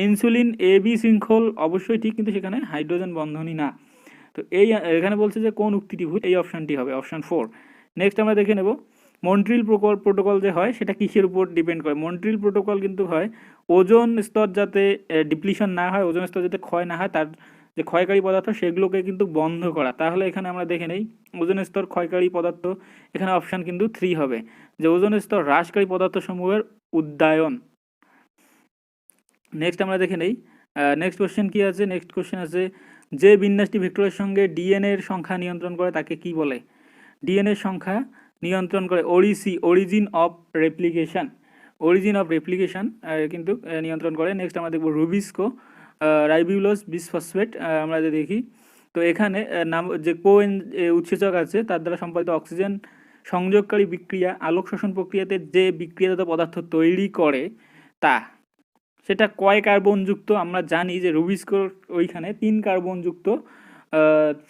ইনসুলিন এ বি শৃঙ্খল অবশ্যই ঠিক, কিন্তু সেখানে হাইড্রোজেন বন্ধনী না। তো এখানে বলছে যে কোন উক্তিটি ভুল, এই অপশানটি হবে অপশান 4। নেক্সট আমরা দেখে নেব মন্ট্রিল প্রোটোকল যে হয় সেটা কিসের উপর ডিপেন্ড করে। মন্ট্রিল প্রোটোকল কিন্তু হয় ওজোন স্তর যাতে ডিপ্লিশন না হয়, ওজোন স্তর যাতে ক্ষয় না হয়, তার যে ক্ষয়কারী পদার্থ সেগুলোকে কিন্তু বন্ধ করা। তাহলে এখানে আমরা দেখে নেই ওজোন স্তর ক্ষয়কারী পদার্থ, এখানে অপশান কিন্তু 3 হবে, যে ওজোন স্তর হ্রাসকারী পদার্থসমূহের উদ্যায়ন। নেক্সট আমরা দেখে নেই নেক্সট কোশ্চেন কি আছে। নেক্সট কোশ্চেন আছে যে বিন্যাসটি ভেক্টরের সঙ্গে ডিএনএ এর সংখ্যা নিয়ন্ত্রণ করে তাকে কি বলে। ডিএনএ এর সংখ্যা নিয়ন্ত্রণ করে অরিজিন অফ রেপ্লিকেশন কিন্তু নিয়ন্ত্রণ করে। নেক্সট আমরা দেখব রুবিস্কো রাইবিউলোজ বিসফসফেট আমরা যে দেখি। তো এখানে নাম যে উৎসেচক আছে তার দ্বারা সম্পাদিত অক্সিজেন সংযোগকারী বিক্রিয়া আলোক শোষণ প্রক্রিয়াতে যে বিক্রিয়াজাত পদার্থ তৈরি করে তা সেটা কয় কার্বনযুক্ত। আমরা জানি যে রুবিস্কোর ওইখানে 3 কার্বনযুক্ত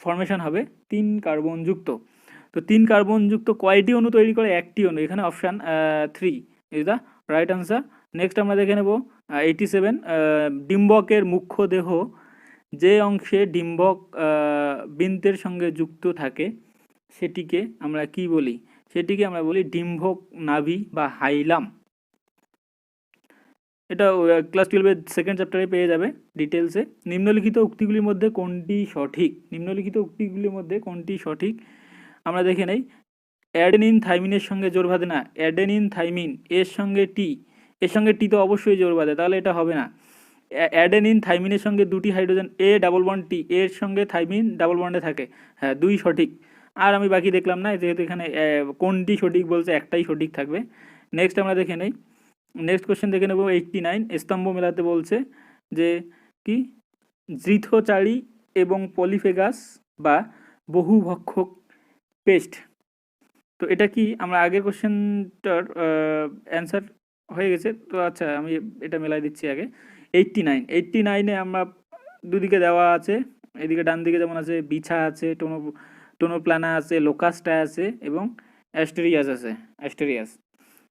ফর্মেশন হবে, 3 কার্বনযুক্ত। তো 3 কার্বনযুক্ত কয়টি অণু তৈরি করে? একটি অণু। এখানে option 3 is the right answer. Next আমরা দেখে নেব 87 ডিম্বকের মুখ্য দেহ যে অংশে ডিম্বক বৃন্তের সঙ্গে যুক্ত থাকে সেটিকে আমরা কি বলি? সেটিকে আমরা বলি ডিম্বক নাভি বা হাইলাম। এটা ক্লাস 12-এর সেকেন্ড চ্যাপ্টারে পেয়ে যাবে ডিটেলসে। নিম্নলিখিত উক্তিগুলির মধ্যে কোনটি সঠিক? আমরা দেখে নেই অ্যাডেনিন থাইমিনের সঙ্গে জোর বাঁধে না। অ্যাডেনিন থাইমিন এর সঙ্গে টি তো অবশ্যই জোর বাঁধে, তাহলে এটা হবে না। অ্যাডেনিন থাইমিনের সঙ্গে দুটি হাইড্রোজেন এ ডাবল বন্ড টি, এর সঙ্গে থাইমিন ডাবল বন্ডে থাকে, হ্যাঁ 2 সঠিক। আর আমি বাকি দেখলাম না, যেহেতু এখানে কোনটি সঠিক বলছে, একটাই সঠিক থাকবে। নেক্সট আমরা দেখে নেই নেক্সট কোশ্চেন দেখে নেব 89 স্তম্ভ মেলাতে বলছে যে কি জ্রিথোচারি এবং পলিফেগাস বা বহুভক্ষক পেস্ট। তো এটা কি? আমরা আগের কোশ্চেনটার অ্যান্সার হয়ে গেছে তো, আচ্ছা আমি এটা মেলাই দিচ্ছি আগে। 89-এ আমরা দুদিকে দেওয়া আছে, এদিকে ডান দিকে যেমন আছে বিছা আছে, টোনোপ্লানা আছে, লোকাস্টা আছে এবং অ্যাস্টেরিয়াস আছে।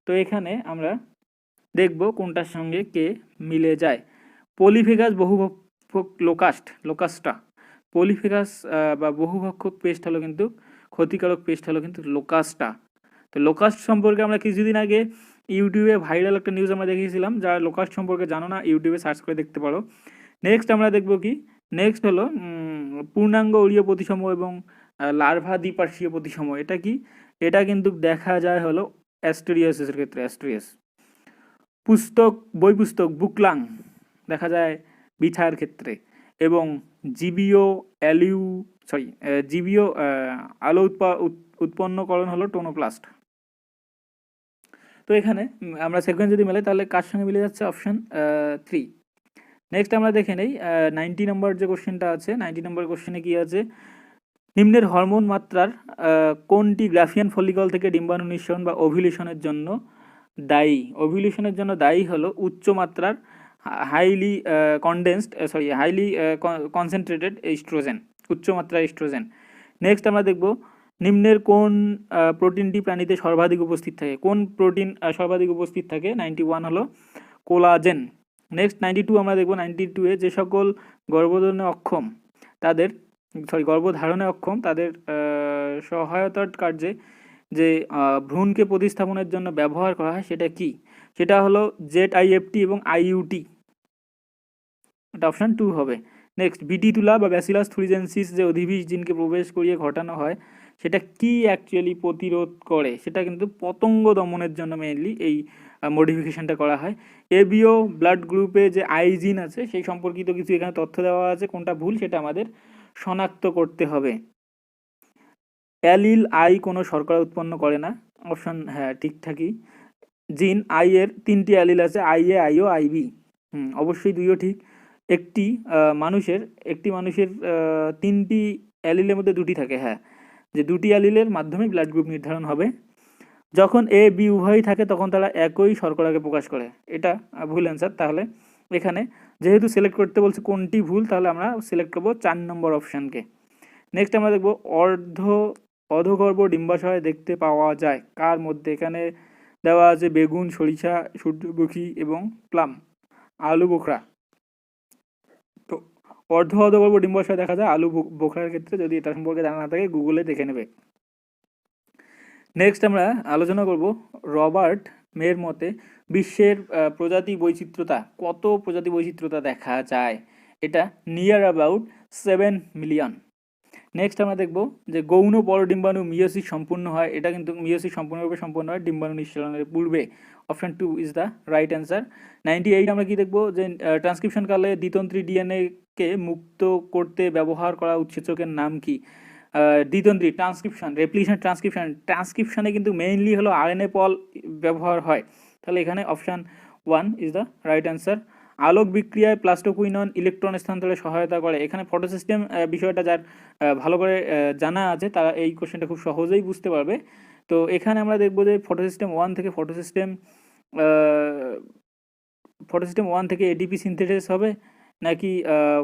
তো এখানে আমরা দেখব কোনটার সঙ্গে কে মিলে যায়। পলিফেগাস বহুভক্ষক লোকাস্টা, পলিফেগাস বা বহুভক্ষক পেস্ট হলো কিন্তু ক্ষতিকারক পেস্ট হলো কিন্তু লোকাস্টা। তো লোকাস্ট সম্পর্কে আমরা কিছুদিন আগে ইউটিউবে ভাইরাল একটা নিউজ আমরা দেখিয়েছিলাম, যারা লোকাস্ট সম্পর্কে জানো না ইউটিউবে সার্চ করে দেখতে পারো। নেক্সট আমরা দেখব কি, নেক্সট হলো পূর্ণাঙ্গ অরীয় প্রতিসম এবং লার্ভা দ্বিপার্শ্বীয় প্রতিসম। এটা কি? এটা কিন্তু দেখা যায় হলো অ্যাস্টেরিয়াসের ক্ষেত্রে। বই পুস্তক বুকলাং দেখা যায় বিছার ক্ষেত্রে, এবং জীবীয় আলো উৎপন্নকরণ হলো টোনোপ্লাস্ট। তো এখানে আমরা সেকেন্ড যদি মেলাই তাহলে কার সঙ্গে মিলে যাচ্ছে? অপশান 3। নেক্সট আমরা দেখে নেই 90 নম্বর যে কোশ্চেনটা আছে। 90 নম্বর কোশ্চেনে কি আছে? নিম্নের হরমোন মাত্রার কোনটি গ্রাফিয়ান ফলিকল থেকে ডিম্বাণু নিঃসরণ বা ওভিউলেশনের জন্য দায়ী হলো উচ্চ মাত্রার হাইলি কনসেন্ট্রেটেড এস্ট্রোজেন, উচ্চ মাত্রার এস্ট্রোজেন। নেক্সট আমরা দেখব নিম্নের কোন প্রোটিনটি প্রাণীতে সর্বাধিক উপস্থিত থাকে? কোন প্রোটিন সর্বাধিক উপস্থিত থাকে? 91 হলো কোলাজেন। নেক্সট 92 আমরা দেখব। 92-এ যে সকল গর্ভধারণে অক্ষম তাদের সহায়তার কার্যে যে ভ্রূণকে প্রতিস্থাপনের জন্য ব্যবহার করা হয় সেটা কি? সেটা হলো ZIFT এবং IUT, এটা অপশান 2 হবে। নেক্সট বিটি তুলা বা ব্যাসিলাস থুরিজেন্সিস যে অধিবিষ জিনকে প্রবেশ করিয়ে ঘটানো হয় সেটা কি অ্যাকচুয়ালি প্রতিরোধ করে, সেটা কিন্তু পতঙ্গ দমনের জন্য মেইনলি এই মডিফিকেশনটা করা হয়। এবিও ব্লাড গ্রুপে যে আইজিন আছে সেই সম্পর্কিত কিছু এখানে তথ্য দেওয়া আছে, কোনটা ভুল সেটা আমাদের শনাক্ত করতে হবে। অ্যালিল আই কোনো শর্করা উৎপন্ন করে না, অপশন হ্যাঁ ঠিকঠাকই। জিন আই এর 3টি অ্যালিল আছে, I A, I O, I B. অবশ্যই দুইও ঠিক। একটি মানুষের 3টি অ্যালিলের মধ্যে 2টি থাকে, হ্যাঁ, যে 2টি অ্যালিলের মাধ্যমে ব্লাড গ্রুপ নির্ধারণ হবে। যখন এ বি উভয়ই থাকে তখন তারা একই শর্করাকে প্রকাশ করে, এটা ভুল অ্যান্সার। তাহলে এখানে যেহেতু সিলেক্ট করতে বলছে কোনটি ভুল, তাহলে আমরা সিলেক্ট করবো 4 নম্বর অপশানকে। নেক্সট আমরা দেখবো অধগর্ভ ডিম্বাশয় দেখতে পাওয়া যায় কার মধ্যে। এখানে দেওয়া আছে বেগুন, সরিষা, সূর্যমুখী এবং প্লাম, আলু বোখরা। তো অধগর্ভ ডিম্বাশয় দেখা যায় আলু বোখরার ক্ষেত্রে। যদি এটা সম্পর্কে জানা না থাকে গুগলে দেখে নেবে। নেক্সট আমরা আলোচনা করব রবার্ট মের মতে বিশ্বের প্রজাতি বৈচিত্র্যতা, কত প্রজাতি বৈচিত্র্যতা দেখা যায়। এটা নিয়ার অ্যাবাউট 7 মিলিয়ন। নেক্সট আমরা দেখব যে গৌণ পরডিম্বাণু মিয়োসিস সম্পূর্ণ হয়, এটা কিন্তু মিয়োসিস সম্পূর্ণরূপে সম্পন্ন হয় ডিম্বাণু নিঃসরণের পূর্বে। Option 2 is the right answer. 98 আমরা কি দেখব যে ট্রান্সক্রিপশন কালে দ্বিতন্ত্রী ডিএনএকে মুক্ত করতে ব্যবহার করা উৎসেচকের নাম কি। দ্বিতন্ত্রী ট্রান্সক্রিপশন, রেপ্লিকেশন ট্রান্সক্রিপশনে কিন্তু মেইনলি হলো আরএনএ পল ব্যবহার হয়। তাহলে এখানে option 1 is the right answer. আলোক বিক্রিয়ায় প্লাস্টোকুইনন ইলেকট্রন স্থানান্তরে সহায়তা করে। এখানে ফটোসিস্টেম বিষয়টা যার ভালো করে জানা আছে তারা এই কোশ্চেনটা খুব সহজেই বুঝতে পারবে। তো এখানে আমরা দেখব যে ফটোসিস্টেম 1 থেকে এডিপি সিনথেসিস হবে, নাকি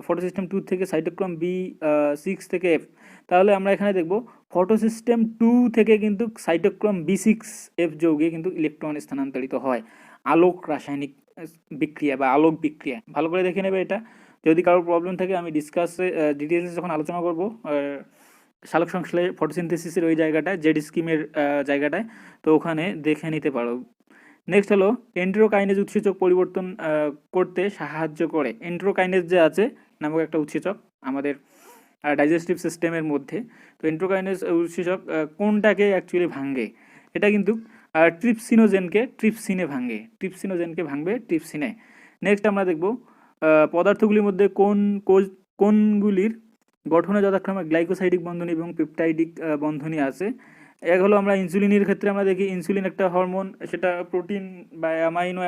ফটোসিস্টেম 2 থেকে সাইটোক্রোম B6 থেকে F। তাহলে আমরা এখানে দেখব ফটোসিস্টেম 2 থেকে কিন্তু সাইটোক্রোম B6F যৌগে কিন্তু ইলেকট্রন স্থানান্তরিত হয় আলোক রাসায়নিক বিক্রিয়া বা আলোক বিক্রিয়া। ভালো করে দেখে নেবে এটা। যদি কারোর প্রবলেম থাকে আমি ডিটেলসে যখন আলোচনা করব সালোক সংশ্লেষ ফটোসিনথেসিসের ওই জায়গাটায় জেড স্কিমের জায়গাটায়, তো ওখানে দেখে নিতে পারো। নেক্সট হলো এন্টেরোকাইনেজ উৎসেচক পরিবর্তন করতে সাহায্য করে। এন্টেরোকাইনেজ যে আছে নামক একটা উৎসেচক আমাদের ডাইজেস্টিভ সিস্টেমের মধ্যে। তো এন্টেরোকাইনেজ উৎসেচক কোনটাকে অ্যাকচুয়ালি ভাঙে, এটা কিন্তু ট্রিপসিনে ভাঙবে ট্রিপসিনে। নেক্সট আমরা দেখব পদার্থগুলির মধ্যে কোনগুলির গঠনে যথাক্রমে গ্লাইকোসাইডিক বন্ধনী এবং পেপটাইডিক বন্ধনী আছে। এক হলো আমরা ইনসুলিনের ক্ষেত্রে আমরা দেখি ইনসুলিন একটা হরমোন, সেটা প্রোটিন বা অ্যামাইনো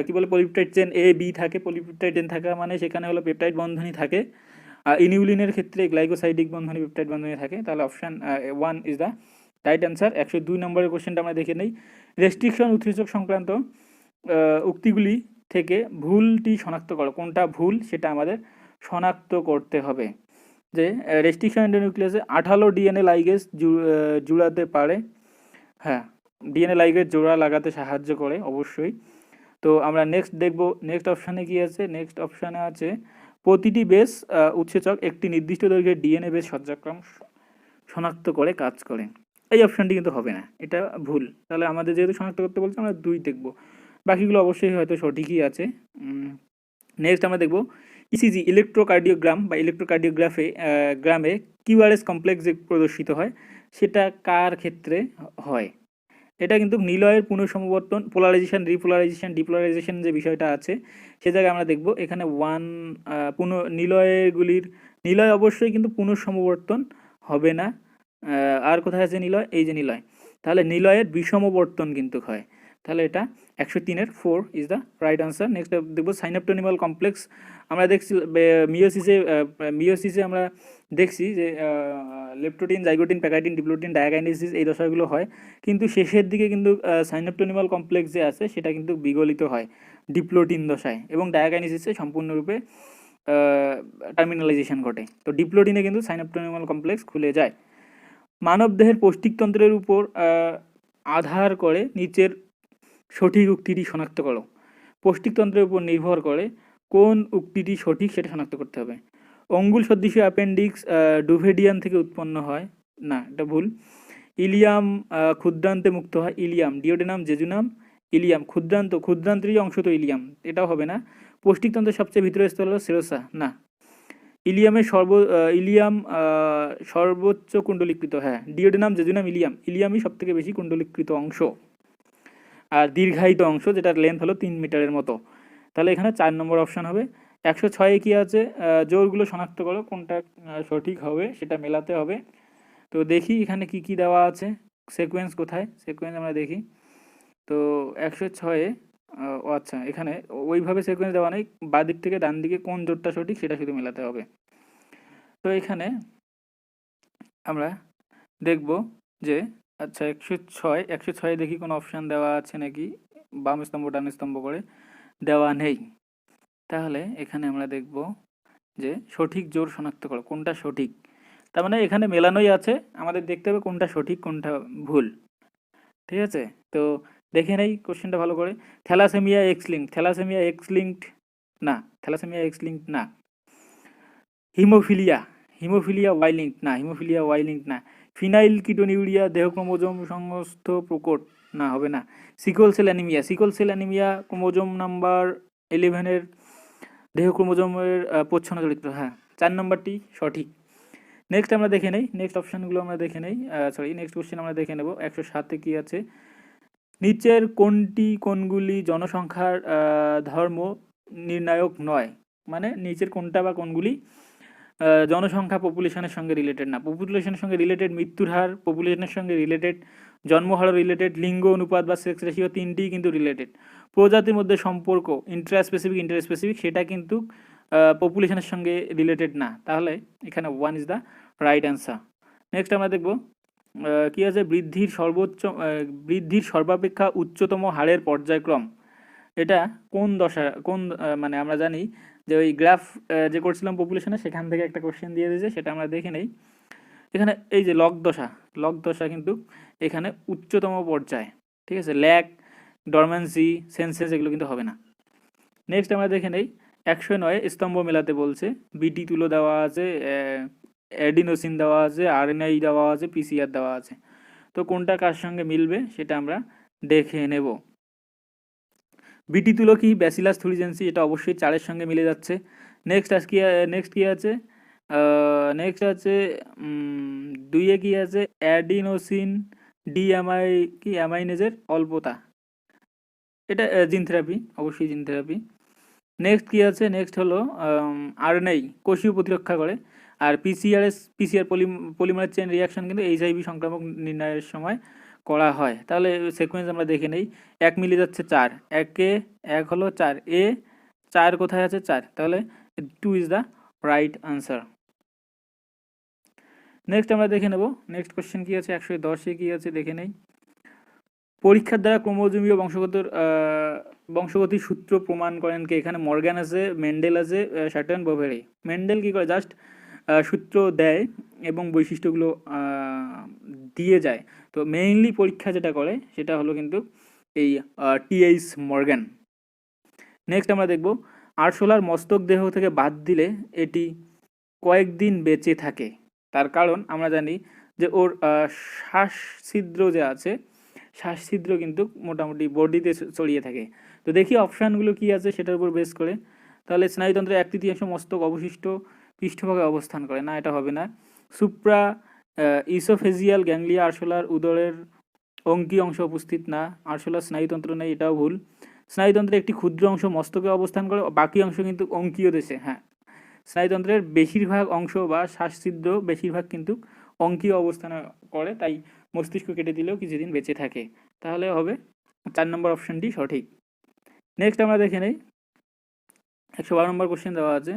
কি বলে পলিপেপটাইড চেন A B থাকে। পলিপেপটাইড চেন থাকা মানে সেখানে হলো পেপটাইড বন্ধনী থাকে। আর ইনিউলিনের ক্ষেত্রে গ্লাইকোসাইডিক বন্ধনী পেপটাইড বন্ধনী থাকে। তাহলে option 1 is the right answer. 102 নম্বরের কোশ্চেনটা আমরা দেখে নেই। রেস্ট্রিকশন উৎসেচক সংক্রান্ত উক্তিগুলি থেকে ভুলটি শনাক্ত করো, কোনটা ভুল সেটা আমাদের শনাক্ত করতে হবে। যে রেস্ট্রিকশন এন্ডোনিউক্লিয়াসে 18 ডিএনএ লাইগেজ জুড়াতে পারে, হ্যাঁ ডিএনএ লাইগেজ জোড়া লাগাতে সাহায্য করে অবশ্যই। তো আমরা নেক্সট দেখব নেক্সট অপশানে কি আছে। নেক্সট অপশানে আছে প্রতিটি বেস উৎসেচক একটি নির্দিষ্ট দৈর্ঘ্যের ডিএনএ বেস সজ্জাক্রম শনাক্ত করে কাজ করে। এই অপশানটি কিন্তু হবে না, এটা ভুল। তাহলে আমাদের যেহেতু শনাক্ত করতে বলছে আমরা 2 দেখব, বাকিগুলো অবশ্যই হয়তো সঠিকই আছে। নেক্সট আমরা দেখব ইসিজি ইলেকট্রোকার্ডিওগ্রাম বা গ্রামে কিউআরএস কমপ্লেক্স যে প্রদর্শিত হয় সেটা কার ক্ষেত্রে হয়। এটা কিন্তু নিলয়ের পুনঃসমবর্তন, পোলারাইজেশন, রিপোলারাইজেশন, ডিপোলারাইজেশন যে বিষয়টা আছে সে জায়গায় আমরা দেখব এখানে নিলয় অবশ্যই কিন্তু পুনঃসমবর্তন হবে না। আর কোথায় আছে নিলয়, এই যে নিলয়, তাহলে নিলয়ের বিষমবর্তন কিন্তু হয়। তাহলে এটা 103-এর 4 is the right answer. Next দেখব সাইনাপটোনিমাল কমপ্লেক্স। আমরা দেখছি মিওসিসে আমরা দেখছি যে leptotene, zygotene, pachytene, diplotene, diakinesis এই দশাগুলো হয়, কিন্তু শেষের দিকে কিন্তু সাইনাপটোনিমাল কমপ্লেক্স যে আছে সেটা কিন্তু বিগলিত হয় ডিপ্লোটিন দশায়, এবং ডায়াকাইনেসিসে সম্পূর্ণরূপে টার্মিনালাইজেশন ঘটে। তো ডিপ্লোটিনে কিন্তু সাইনাপটোনিমাল কমপ্লেক্স খুলে যায়। মানবদেহের পৌষ্টিকতন্ত্রের উপর আধার করে নিচের সঠিক উক্তিটি শনাক্ত করো। পৌষ্টিকতন্ত্রের উপর নির্ভর করে কোন উক্তিটি সঠিক সেটা শনাক্ত করতে হবে। অঙ্গুল সদৃশ অ্যাপেন্ডিক্স ডুভেডিয়ান থেকে উৎপন্ন হয়, না এটা ভুল। ইলিয়াম ক্ষুদ্রান্তে মুক্ত হয়, ইলিয়াম। Duodenum, jejunum, ileum. ক্ষুদ্রান্তেরই অংশ তো ইলিয়াম, এটাও হবে না। পৌষ্টিকতন্ত্রের সবচেয়ে ভিতরের স্থল হলো সেরোসা, না। ইলিয়ামের ইলিয়াম সর্বোচ্চ কুণ্ডলীকৃত, হ্যাঁ ডিওডেনাম জেজুনাম ইলিয়াম, ইলিয়ামই সব থেকে বেশি কুণ্ডলীকৃত অংশ আর দীর্ঘায়িত অংশ, যেটার লেন্থ হলো 3 মিটারের মতো। তাহলে এখানে 4 নম্বর অপশান হবে। 106-এ কী আছে, জোরগুলো শনাক্ত করো, কোনটা সঠিক হবে সেটা মেলাতে হবে। তো দেখি এখানে কি কি দেওয়া আছে, সিকোয়েন্স কোথায়, সিকোয়েন্স আমরা দেখি। তো 106-এ ও আচ্ছা, এখানে ওইভাবে সিকোয়েন্স দেওয়া নেই, বাঁ দিক থেকে ডান দিকে কোন জোরটা সঠিক সেটা শুধু মেলাতে হবে। তো এখানে আমরা দেখব যে আচ্ছা 106-এ দেখি কোনো অপশান দেওয়া আছে নাকি, বাম স্তম্ভ ডান স্তম্ভ করে দেওয়া নেই। তাহলে এখানে আমরা দেখব যে সঠিক জোর শনাক্ত করো, কোনটা সঠিক। তার মানে এখানে মেলানোই আছে, আমাদের দেখতে হবে কোনটা সঠিক কোনটা ভুল। ঠিক আছে, তো দেখে নেই কোশ্চেনটা ভালো করে। Thalassaemia X linked, thalassaemia X linked না, থ্যালাসেমিয়া এক্স লিঙ্কড না। হিমোফিলিয়া, হিমোফিলিয়া ওয়াই লিঙ্কড না, হিমোফিলিয়া ওয়াই লিঙ্কড না। ফিনাইল কিটোনিউরিয়া দেহ ক্রোমোজোম সংস্থ প্রকট না, হবে না। Sickle cell anaemia, sickle cell anaemia chromosome number 11-এর দেহ ক্রোমোজোমের প্রচ্ছন্ন চরিত্র, হ্যাঁ 4 নম্বরটি সঠিক। নেক্সট আমরা দেখে নেই, নেক্সট অপশানগুলো আমরা দেখে নেই, নেক্সট কোশ্চেন আমরা দেখে নেব। 107-এ কী আছে, নিচের কোনগুলি জনসংখ্যার ধর্ম নির্ণায়ক নয়, মানে নিচের কোনটা বা কোনগুলি জনসংখ্যা পপুলেশনের সঙ্গে রিলেটেড না। পপুলেশনের সঙ্গে রিলেটেড মৃত্যুর হার, পপুলেশনের সঙ্গে রিলেটেড জন্মহার রিলেটেড, লিঙ্গ অনুপাত বা সেক্স রেশিও তিনটিই কিন্তু রিলেটেড। প্রজাতির মধ্যে সম্পর্ক ইন্ট্রাস্পেসিফিক ইন্টারস্পেসিফিক সেটা কিন্তু পপুলেশনের সঙ্গে রিলেটেড না। তাহলে এখানে 1 is the right answer. Next আমরা দেখব কী আছে, বৃদ্ধির সর্বাপেক্ষা উচ্চতম হারের পর্যায়ক্রম। এটা কোন দশা, কোন মানে আমরা জানি যে ওই গ্রাফ যে করছিলাম পপুলেশনে, সেখান থেকে একটা কোশ্চেন দিয়ে দিয়েছে, সেটা আমরা দেখে নেই। এখানে এই যে লগ দশা কিন্তু এখানে উচ্চতম পর্যায়। ঠিক আছে, ল্যাক, ডরম্যান্সি, সেন্সেস এগুলো কিন্তু হবে না। নেক্সট আমরা দেখে নেই 109 স্তম্ভ মেলাতে বলছে, বিটি তুলো দেওয়া আছে, অ্যাডিনোসিন দেওয়া আছে, আরএনআই দেওয়া আছে, পিসিআর দেওয়া আছে। তো কোনটা কার সঙ্গে মিলবে সেটা আমরা দেখে নেব। বিটি তুলো কি ব্যাসিলাস থুরিজেন্সি, এটা অবশ্যই 4-এর সঙ্গে মিলে যাচ্ছে। নেক্সট কি আছে, নেক্সট আছে 2-এ কি আছে, অ্যাডিনোসিন ডিঅ্যামাই কি অ্যামাইনেজের অল্পতা, এটা জিন থেরাপি, অবশ্যই জিন থেরাপি। নেক্সট কি আছে, নেক্সট হলো আরএনএই কোষীয় প্রতিরক্ষা করে, আর পিসিআর পলিমারেজ চেইন রিয়াকশন কিন্তু এইচআইভি সংক্রামক নির্ণয়ের সময় করা হয়। তাহলে সিকোয়েন্স আমরা দেখে নেই, 1 মিলে যাচ্ছে 4, 1 হলো 4, 4 কোথায় আছে 4, তাহলে 2 is the right answer. Next আমরা দেখে নেব নেক্সট কোশ্চেন কি আছে, 110-এ কি আছে দেখে নেই। পরীক্ষার দ্বারা ক্রোমোজোমীয় বংশগতির সূত্র প্রমাণ করেন কে, এখানে মর্গ্যান আছে, মেন্ডেল আছে, শ্যাটন বোভেরি। মেন্ডেল কি করে, জাস্ট সূত্র দেয় এবং বৈশিষ্ট্যগুলো দিয়ে যায়। তো মেইনলি পরীক্ষা যেটা করে সেটা হলো কিন্তু এই টিএইচ মর্গ্যান। নেক্সট আমরা দেখব আরশোলার মস্তক দেহ থেকে বাদ দিলে এটি কয়েকদিন বেঁচে থাকে। তার কারণ আমরা জানি যে ওর শ্বাস ছিদ্র যে আছে, শ্বাস ছিদ্র কিন্তু মোটামুটি বডিতে ছড়িয়ে থাকে। তো দেখি অপশানগুলো কি আছে সেটার উপর বেস করে। তাহলে স্নায়ুতন্ত্রের 1/3 মস্তক অবশিষ্ট পৃষ্ঠভাগে অবস্থান করে না, এটা হবে না। সুপ্রা ইসোফেজিয়াল গ্যাংলিয়া আরশোলার উদরের অঙ্কি অংশ উপস্থিত না, আরশোলার স্নায়ুতন্ত্র নেই, এটাও ভুল। স্নায়ুতন্ত্রের একটি ক্ষুদ্র অংশ মস্তকে অবস্থান করে, বাকি অংশ কিন্তু অঙ্কীয় দেশে, হ্যাঁ স্নায়ুতন্ত্রের বেশিরভাগ অংশ বা শ্বাসছিদ্র বেশিরভাগ কিন্তু অঙ্কীয় অবস্থানে করে, তাই মস্তিষ্ক কেটে দিলেও কিছুদিন বেঁচে থাকে। তাহলে হবে 4 নম্বর অপশানটি সঠিক। নেক্সট আমরা দেখে নেই 112 নম্বর কোশ্চেন দেওয়া আছে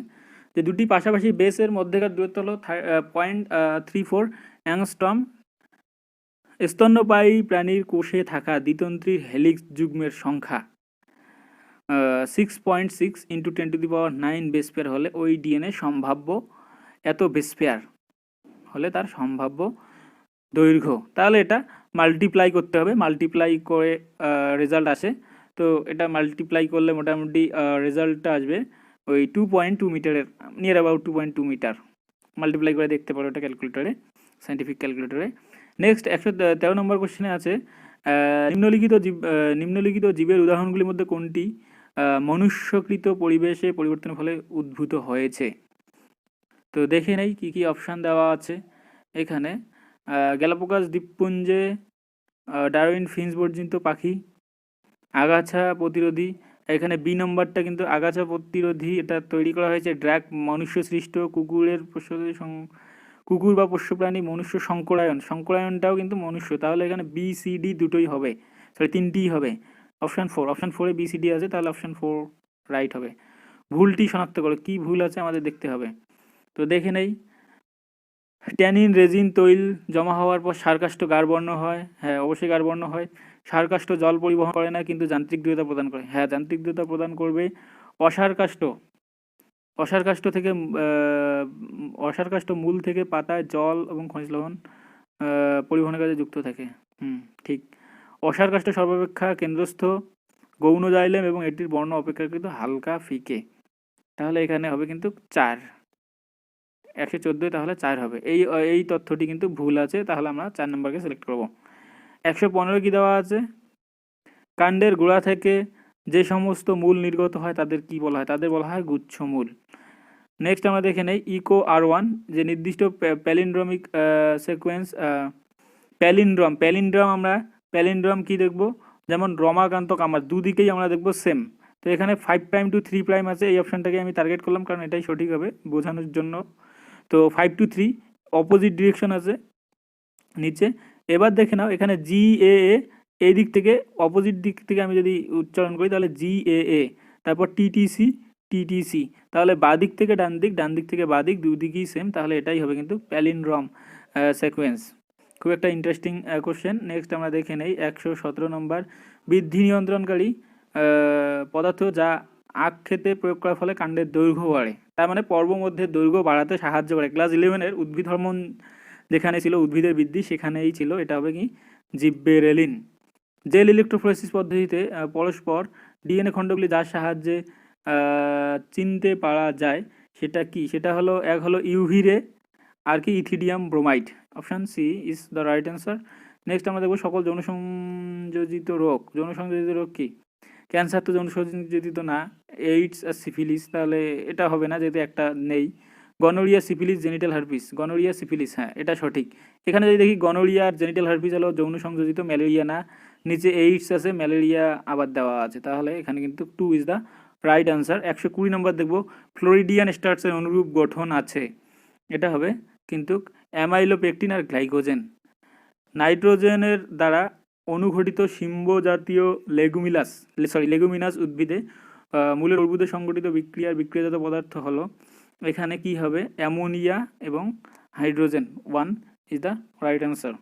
যে দুটি পাশাপাশি বেসের মধ্যেকার দূরত্ব হলো 0.34 অ্যাংস্ট্রম। স্তন্যপায়ী প্রাণীর কোষে থাকা দ্বিতন্ত্রীর হেলিক্স যুগ্মের সংখ্যা 6.6 × 10⁹ বেস পেয়ার হলে ওই ডিএনএ সম্ভাব্য এত বেস পেয়ার হলে তার সম্ভাব্য দৈর্ঘ্য। তাহলে এটা মাল্টিপ্লাই করতে হবে, মাল্টিপ্লাই করে রেজাল্ট আসে। তো এটা মাল্টিপ্লাই করলে মোটামুটি রেজাল্টটা আসবে ওই 2.2 মিটারের, নিয়ার অ্যাবাউট 2.2 মিটার। মাল্টিপ্লাই করে দেখতে পারো এটা ক্যালকুলেটরে, সাইন্টিফিক ক্যালকুলেটরে। নেক্সট 113 নম্বর কোশ্চেনে আছে নিম্নলিখিত জীবের উদাহরণগুলির মধ্যে কোনটি মনুষ্যকৃত পরিবেশে পরিবর্তনের ফলে উদ্ভূত হয়েছে। তো দেখে নেই কী কী অপশান দেওয়া আছে এখানে। গ্যালাপাগোস দ্বীপপুঞ্জে ডারউইন ফিঞ্চ বর্জিত পাখি, আগাছা প্রতিরোধী। এখানে বি নম্বরটা কিন্তু আগাছা প্রতিরোধী, এটা তৈরি করা হয়েছে ড্র্যাগ মনুষ্য সৃষ্ট কুকুরের কুকুর বা পোষ্য প্রাণী মনুষ্য সংকরায়নটাও কিন্তু মনুষ্য, তাহলে এখানে বি সি ডি দুটোই হবে, সরি তিনটিই হবে। অপশান ফোরে বি সি ডি আছে, তাহলে অপশান ফোর রাইট হবে। ভুলটি শনাক্ত করো, কী ভুল আছে আমাদের দেখতে হবে। তো দেখে নেই, ট্যানিন রেজিন তৈল জমা হওয়ার পর সারকাষ্ঠ গাঢ়বর্ণ হয়। হ্যাঁ, অবশ্যই গাঢ়বর্ণ হয়। সারকাষ্ঠ জল পরিবহন করে না কিন্তু যান্ত্রিক দৃঢ়তা প্রদান করে। হ্যাঁ, যান্ত্রিক দৃঢ়তা প্রদান করবে। অসারকাষ্ঠ অসারকাষ্ঠ থেকে অসারকাষ্ঠ মূল থেকে পাতায় জল এবং খনিজ লবণ পরিবহনের কাজে যুক্ত থাকে। ঠিক। অসারকাষ্ঠ সর্বাপেক্ষা কেন্দ্রস্থ গৌণ জাইলেম এবং এটির বর্ণ অপেক্ষাকৃত হালকা ফিকে, তাহলে এখানে হবে কিন্তু 4, 114, তাহলে 4 হবে। এই তথ্যটি কিন্তু ভুল আছে, তাহলে আমরা 4 নম্বরকে সিলেক্ট করব। 115 কি দেওয়া আছে, কাণ্ডের গোড়া থেকে যে সমস্ত মূল নির্গত হয় তাদের কি বলা হয়, তাদের বলা হয় গুচ্ছমূল। নেক্সট আমরা দেখে নেই ইকো আর1, যে নির্দিষ্ট প্যালিন্ড্রমিক সিকোয়েন্স প্যালিন্ড্রম কি দেখব, যেমন রমাকান্ত কামার, দুদিকেই আমরা দেখব সেম। তো এখানে 5' to 3' আছে, এই অপশানটাকে আমি টার্গেট করলাম কারণ এটাই সঠিক হবে বোঝানোর জন্য। তো 5 to 3 অপোজিট ডিরেকশন আছে নিচে। এবার দেখে নাও এখানে জি এ এই দিক থেকে অপোজিট দিক থেকে আমি যদি উচ্চারণ করি তাহলে জি এ, তারপর টিটিসি, তাহলে বাদিক থেকে ডান দিক থেকে বাদিক, দুদিকেই সেম, তাহলে এটাই হবে কিন্তু প্যালিন্ড্রম সিকোয়েন্স। খুব একটা ইন্টারেস্টিং কোশ্চেন। নেক্সট আমরা দেখে নেই 117 নম্বর, বৃদ্ধি নিয়ন্ত্রণকারী পদার্থ যা আখ খেতে প্রয়োগ করার ফলে কাণ্ডের দৈর্ঘ্য বাড়ে, তার মানে পর্বমধ্যের দৈর্ঘ্য বাড়াতে সাহায্য করে। ক্লাস 11-এর উদ্ভিদ হরমোন যেখানে ছিল উদ্ভিদের বৃদ্ধি, সেখানেই ছিল, এটা হবে কি জিব্বেরেলিন। জেল ইলেকট্রোফোরেসিস পদ্ধতিতে পরস্পর ডিএনএ খণ্ডগুলি যার সাহায্যে চিনতে পারা যায় সেটা কি, সেটা হলো এক হলো ইউভি রে, আর কি ethidium bromide. Option C is the right answer. Next আমরা দেখবো সকল যৌন সংযোজিত রোগ কি, ক্যান্সার তো যৌন সংযোজিত না, এইডস আর সিফিলিস, তাহলে এটা হবে না যেহেতু একটা নেই। Gonorrhoea syphilis genital herpes, gonorrhoea syphilis, হ্যাঁ এটা সঠিক। এখানে যদি দেখি গনোরিয়া আর জেনিটাল হার্পিস হলো যৌন সংযোজিত, ম্যালেরিয়া না। নিচে এইডস আছে, ম্যালেরিয়া আবার দেওয়া আছে, তাহলে এখানে কিন্তু 2 ইজ দ্য রাইট আনসার। 120 নম্বর দেখবো, ফ্লোরিডিয়ান স্টার্চের অনুরূপ গঠন আছে, এটা হবে কিন্তু অ্যামাইলোপেকটিন আর গ্লাইকোজেন। নাইট্রোজেনের দ্বারা অনুঘটিত সিম্ব জাতীয় লেগুমিনাস উদ্ভিদে মূলের অর্বুদে সংগঠিত বিক্রিয়াজাত পদার্থ হলো, এখানে কি হবে অ্যামোনিয়া এবং hydrogen. 1 is the right answer.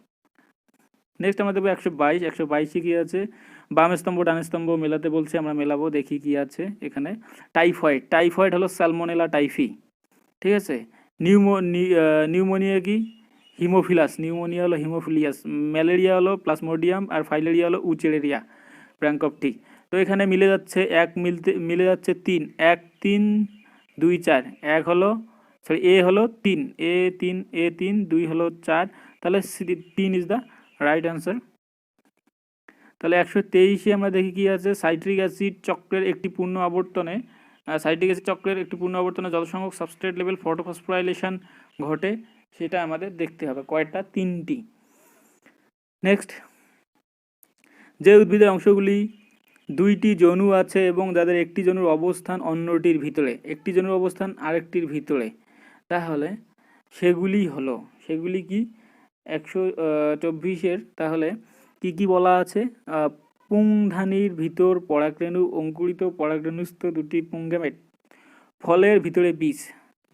Next আমরা দেখবো 122 কি আছে, বাম স্তম্ভ ডান স্তম্ভ মেলাতে বলছে, আমরা মেলাবো, দেখি কি আছে এখানে। টাইফয়েড হলো স্যালমোনেলা টাইফি, ঠিক আছে। নিউমোনিয়া কি হিমোফিলাস, নিউমোনিয়া হলো হিমোফিলিয়াস। ম্যালেরিয়া হলো প্লাজমোডিয়াম, আর ফাইলেরিয়া হলো উচেলেরিয়া ব্র্যাঙ্কপটি। তো এখানে মিলে যাচ্ছে মিলে যাচ্ছে 3, 1 3 2 4, এক হলো সরি এ হলো 3, এ 3 2 হলো 4, তাহলে 3 ইজ দ্য রাইট অ্যান্সার। তাহলে 123-এ আমরা দেখি কি আছে, সাইট্রিক অ্যাসিড চক্রের একটি পূর্ণ আবর্তনে জলসংযোগ সাবস্ট্রেট লেভেল ফটোফসফোরাইলেশন ঘটে, সেটা আমাদের দেখতে হবে। কয়টা, 3টি। নেক্সট, যে উদ্ভিদের অংশগুলি 2টি যনু আছে এবং যাদের একটি যনুর অবস্থান অন্যটির ভিতরে, একটি যনুর অবস্থান আরেকটির ভিতরে, তাহলে সেগুলি কি 124-এর, তাহলে কি বলা আছে, পুংধানির ভিতর পরাগরেণু, অঙ্কুরিত পরাগরেণুস্থ 2টি পুংগ্যামেট, ফলের ভিতরে বীজ,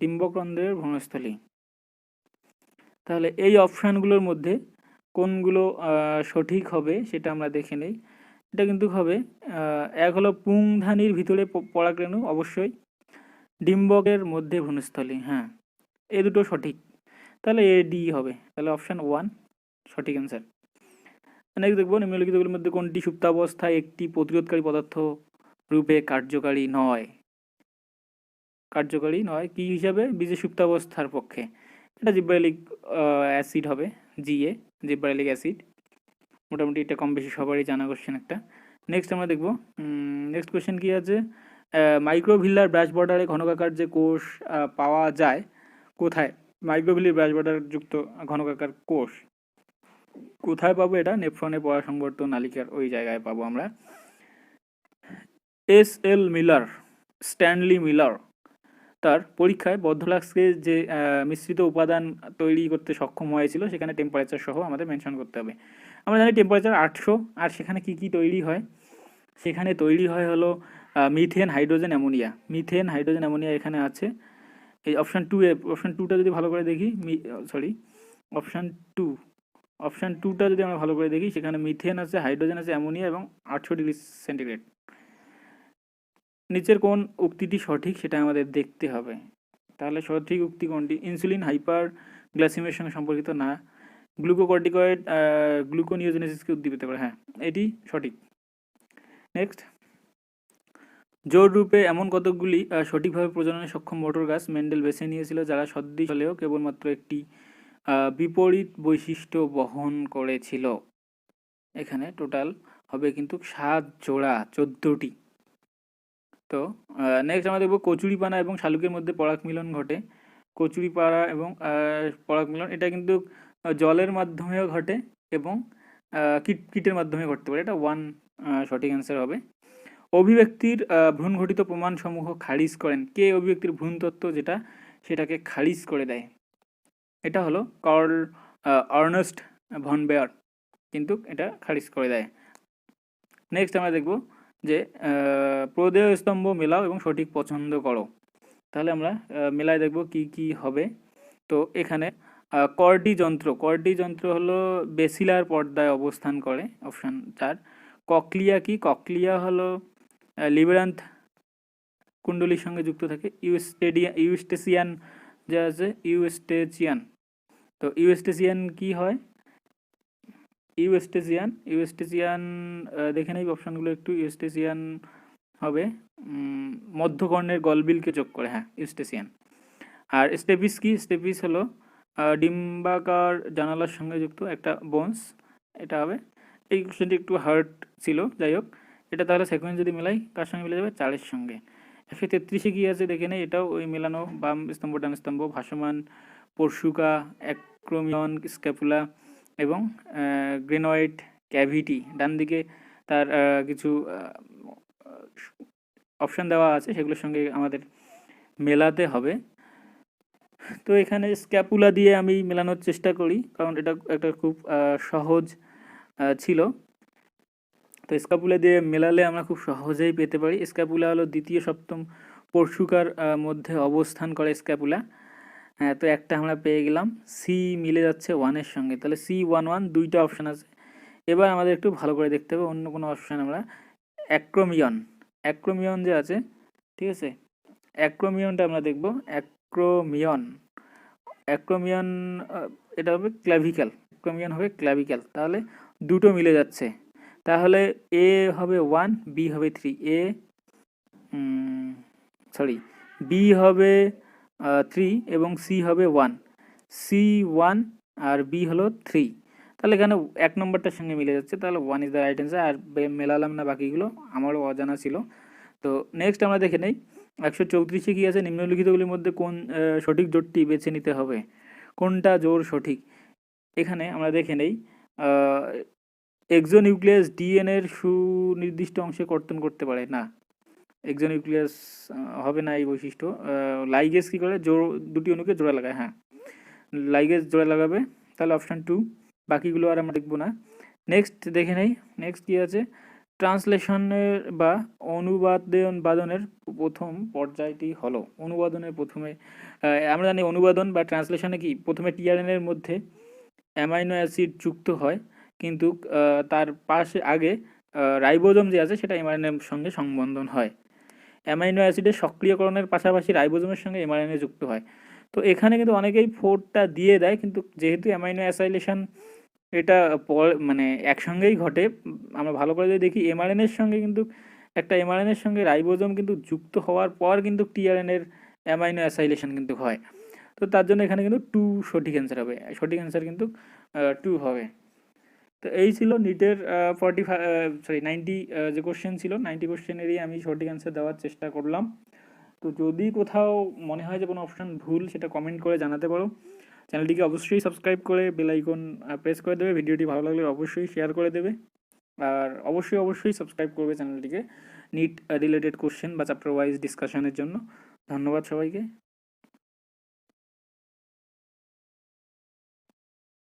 ডিম্বকরন্ধ্রের ভ্রূণস্থলী। তাহলে এই অপশানগুলোর মধ্যে কোনগুলো সঠিক হবে সেটা আমরা দেখে নেই। এটা কিন্তু হবে এক হলো পুংধানির ভিতরে পরাগরেণু, অবশ্যই, ডিম্বকের মধ্যে ভ্রূণস্থলী, হ্যাঁ এই দুটো সঠিক, তাহলে এ ডি হবে, তাহলে অপশান 1 সঠিক অ্যান্সার। নেক্সট দেখবো, নিম্নলিখিতগুলির মধ্যে কোনটি সুপ্তাবস্থায় একটি প্রতিরোধকারী পদার্থ রূপে কার্যকারী নয়, কি হিসাবে, বীজের সুপ্তাবস্থার পক্ষে, এটা জিব্রাইলিক অ্যাসিড হবে, জিব্রাইলিক অ্যাসিড। মোটামুটি এটা কম বেশি সবারই জানা কোশ্চেন একটা। নেক্সট আমরা দেখবো, নেক্সট কোশ্চেন কি আছে, মাইক্রোভিল্লার ব্রাশ বর্ডারে ঘনকাকার যে কোষ পাওয়া যায় কোথায়? মাইক্রোভিলির ব্রাশ বাটার যুক্ত ঘনকাকার কোষ কোথায় পাবো? এটা নেফ্রনে পরাসংবর্ত নালিকার ওই জায়গায় পাবো আমরা। এস.এল. মিলার, স্ট্যানলি মিলার তার পরীক্ষায় বদ্ধলাক্সকে যে মিশ্রিত উপাদান তৈরি করতে সক্ষম হয়েছিল সেখানে টেম্পারেচার সহ আমাদের মেনশন করতে হবে। আমরা জানি টেম্পারেচার 800, আর সেখানে কি কি তৈরি হয়? সেখানে তৈরি হয় হলো methane, hydrogen, ammonia. Methane, hydrogen, ammonia এখানে আছে। এই অপশান টু অপশান টুটা যদি ভালো করে দেখি, অপশান টু অপশান টুটা যদি আমরা ভালো করে দেখি, সেখানে মিথেন আছে, হাইড্রোজেন আছে, অ্যামোনিয়া এবং 800 ডিগ্রি সেন্টিগ্রেড। নিচের কোন উক্তিটি সঠিক সেটা আমাদের দেখতে হবে। তাহলে সঠিক উক্তি কোনটি? ইনসুলিন হাইপার গ্লাইসেমিয়ার সঙ্গে সম্পর্কিত না। গ্লুকোকর্টিকয়েড গ্লুকোনিওজেনেসিসকে উদ্দীপিত করে, হ্যাঁ এটি সঠিক। নেক্সট, জোর রূপে এমন কতকগুলি সঠিকভাবে প্রজননে সক্ষম মোটর গাছ মেন্ডেল বেছে নিয়েছিল যারা সদৃশ হলেও কেবলমাত্র একটি বিপরীত বৈশিষ্ট্য বহন করেছিল। এখানে টোটাল হবে কিন্তু 7 জোড়া, 14টি। তো নেক্সট আমরা দেখব কচুরিপানা এবং শালুকের মধ্যে পরাগ মিলন ঘটে। কচুরিপানা এবং পরাগ মিলন এটা কিন্তু জলের মাধ্যমেও ঘটে এবং কীটের মাধ্যমে ঘটতে পারে। এটা 1 সঠিক অ্যান্সার হবে। অভিব্যক্তির ভ্রূণঘটিত প্রমাণসমূহ খারিজ করেন কে? অভিব্যক্তির ভ্রূণতত্ত্ব যেটা, সেটাকে খারিজ করে দেয়, এটা হলো কার্ল আর্নেস্ট ভন বেয়ার, কিন্তু এটা খারিজ করে দেয়। নেক্সট আমরা দেখব যে প্রদেয় স্তম্ভ মেলাও এবং সঠিক পছন্দ করো। তাহলে আমরা মেলায় দেখব কি কি হবে। তো এখানে কর্ডি যন্ত্র হলো বেসিলার পর্দায় অবস্থান করে, অপশান 4। ককলিয়া কি? ককলিয়া হলো লিবেরান্থ কুণ্ডলীর সঙ্গে যুক্ত থাকে। ইউস্টেসিয়ান যা আছে, ইউস্টেচিয়ান। তো ইউস্টেসিয়ান কি হয়? ইউস্টেসিয়ান দেখে নেই অপশানগুলো একটু। ইউস্টেসিয়ান হবে মধ্যকর্ণের গলবিলকে যোগ করে, হ্যাঁ ইউস্টেসিয়ান। আর স্টেপিস কি? স্টেপিস হলো ডিম্বাকার জানালার সঙ্গে যুক্ত একটা বোনস, এটা হবে। এই কোশ্চেনটি একটু হার্ড ছিল, যাই হোক। এটা তাহলে সেকেন্ড যদি মেলাই কার সঙ্গে মিলে যাবে? 4-এর সঙ্গে। 133-এ কী আছে দেখে নেই, এটাও ওই মেলানো, বাম স্তম্ভ ডান স্তম্ভ, ভাসমান পরশুকা, অ্যাক্রোমিয়ন, স্ক্যাপুলা এবং গ্রেনয়েড ক্যাভিটি। ডান দিকে তার কিছু অপশান দেওয়া আছে, সেগুলোর সঙ্গে আমাদের মেলাতে হবে। তো এখানে স্ক্যাপুলা দিয়ে আমি মেলানোর চেষ্টা করি, কারণ এটা একটা খুব সহজ ছিল। তো স্ক্যাপুলা দিয়ে মেলালে আমরা খুব সহজেই পেতে পারি। স্ক্যাপুলা হলো দ্বিতীয় সপ্তম পরশুকার মধ্যে অবস্থান করে স্ক্যাপুলা। হ্যাঁ, তো একটা আমরা পেয়ে গেলাম। সি মিলে যাচ্ছে 1-এর সঙ্গে, তাহলে C11 দুইটা অপশান আছে। এবার আমাদের একটু ভালো করে দেখতে হবে অন্য কোনো অপশান। আমরা অ্যাক্রোমিয়ন যে আছে, ঠিক আছে, অ্যাক্রোমিয়নটা আমরা দেখব। অ্যাক্রোমিয়ন এটা হবে ক্ল্যাভিক্যাল, অ্যাক্রোমিয়ন হবে ক্ল্যাভিক্যাল। তাহলে দুটো মিলে যাচ্ছে, তাহলে এ হবে 1, বি হবে 3, বি হবে 3 এবং সি হবে 1, C1 আর বি হলো 3। তাহলে এখানে 1 নম্বরটার সঙ্গে মিলে যাচ্ছে, তাহলে 1 ইজ দ্য রাইট অ্যান্সার। আর মেলালাম না বাকিগুলো, আমারও অজানা ছিল। তো নেক্সট আমরা দেখে নেই 134-এ কী আছে? নিম্নলিখিতগুলির মধ্যে কোন সঠিক জোটটি বেছে নিতে হবে? কোনটা জোর সঠিক? এখানে আমরা দেখে নেই এক্সোনিউক্লিয়াস ডিএনএর সুনির্দিষ্ট অংশে কর্তন করতে পারে না। এক্সোনিউক্লিয়াস হবে না এই বৈশিষ্ট্য। লাইগেজ কী করে? দুটি অণুকে জোড়া লাগায়, হ্যাঁ লাইগেজ জোড়া লাগাবে, তাহলে অপশান 2। বাকিগুলো আর আমরা দেখবো না। নেক্সট দেখে নেই, নেক্সট কী আছে? ট্রান্সলেশনের বা অনুবাদনের প্রথম পর্যায়টি হলো। অনুবাদনের প্রথমে আমরা জানি অনুবাদন বা ট্রান্সলেশনে কি প্রথমে টিআরএনএর মধ্যে অ্যামাইনো অ্যাসিড যুক্ত হয়, কিন্তু তার পাশে আগে রাইবোজোম যে আছে সেটা এমআরএনএর সঙ্গে সংবন্ধন হয়। অ্যামাইনো অ্যাসিডের সক্রিয়করণের পাশাপাশি রাইবোজোমের সঙ্গে এমআরএনএ যুক্ত হয়। তো এখানে কিন্তু অনেকেই 4টা দিয়ে দেয়, কিন্তু যেহেতু অ্যামাইনো অ্যাসাইলেশন এটা মানে একসঙ্গেই ঘটে, আমরা ভালো করে যদি দেখি এমআরএনএর সঙ্গে কিন্তু একটা এমআরএনএর সঙ্গে রাইবোজোম কিন্তু যুক্ত হওয়ার পর কিন্তু টিআরএনএর অ্যামাইনো অ্যাসাইলেশন কিন্তু হয়। তো তার জন্য এখানে কিন্তু 2 সঠিক অ্যান্সার হবে, সঠিক অ্যান্সার কিন্তু 2 হবে। তো এই ছিল নিটের 90 যে কোশ্চেন ছিল, 90 কোশ্চেনেরই আমি সঠিক অ্যান্সার দেওয়ার চেষ্টা করলাম। তো যদি কোথাও মনে হয় যে কোনো অপশান ভুল, সেটা কমেন্ট করে জানাতে পারো। চ্যানেলটিকে অবশ্যই সাবস্ক্রাইব করে বেল আইকন প্রেস করে দেবে। ভিডিওটি ভালো লাগলে অবশ্যই শেয়ার করে দেবে, আর অবশ্যই সাবস্ক্রাইব করবে চ্যানেলটিকে নিট রিলেটেড কোশ্চেন বা চ্যাপ্টার ওয়াইজ ডিসকাশনের জন্য। ধন্যবাদ সবাইকে।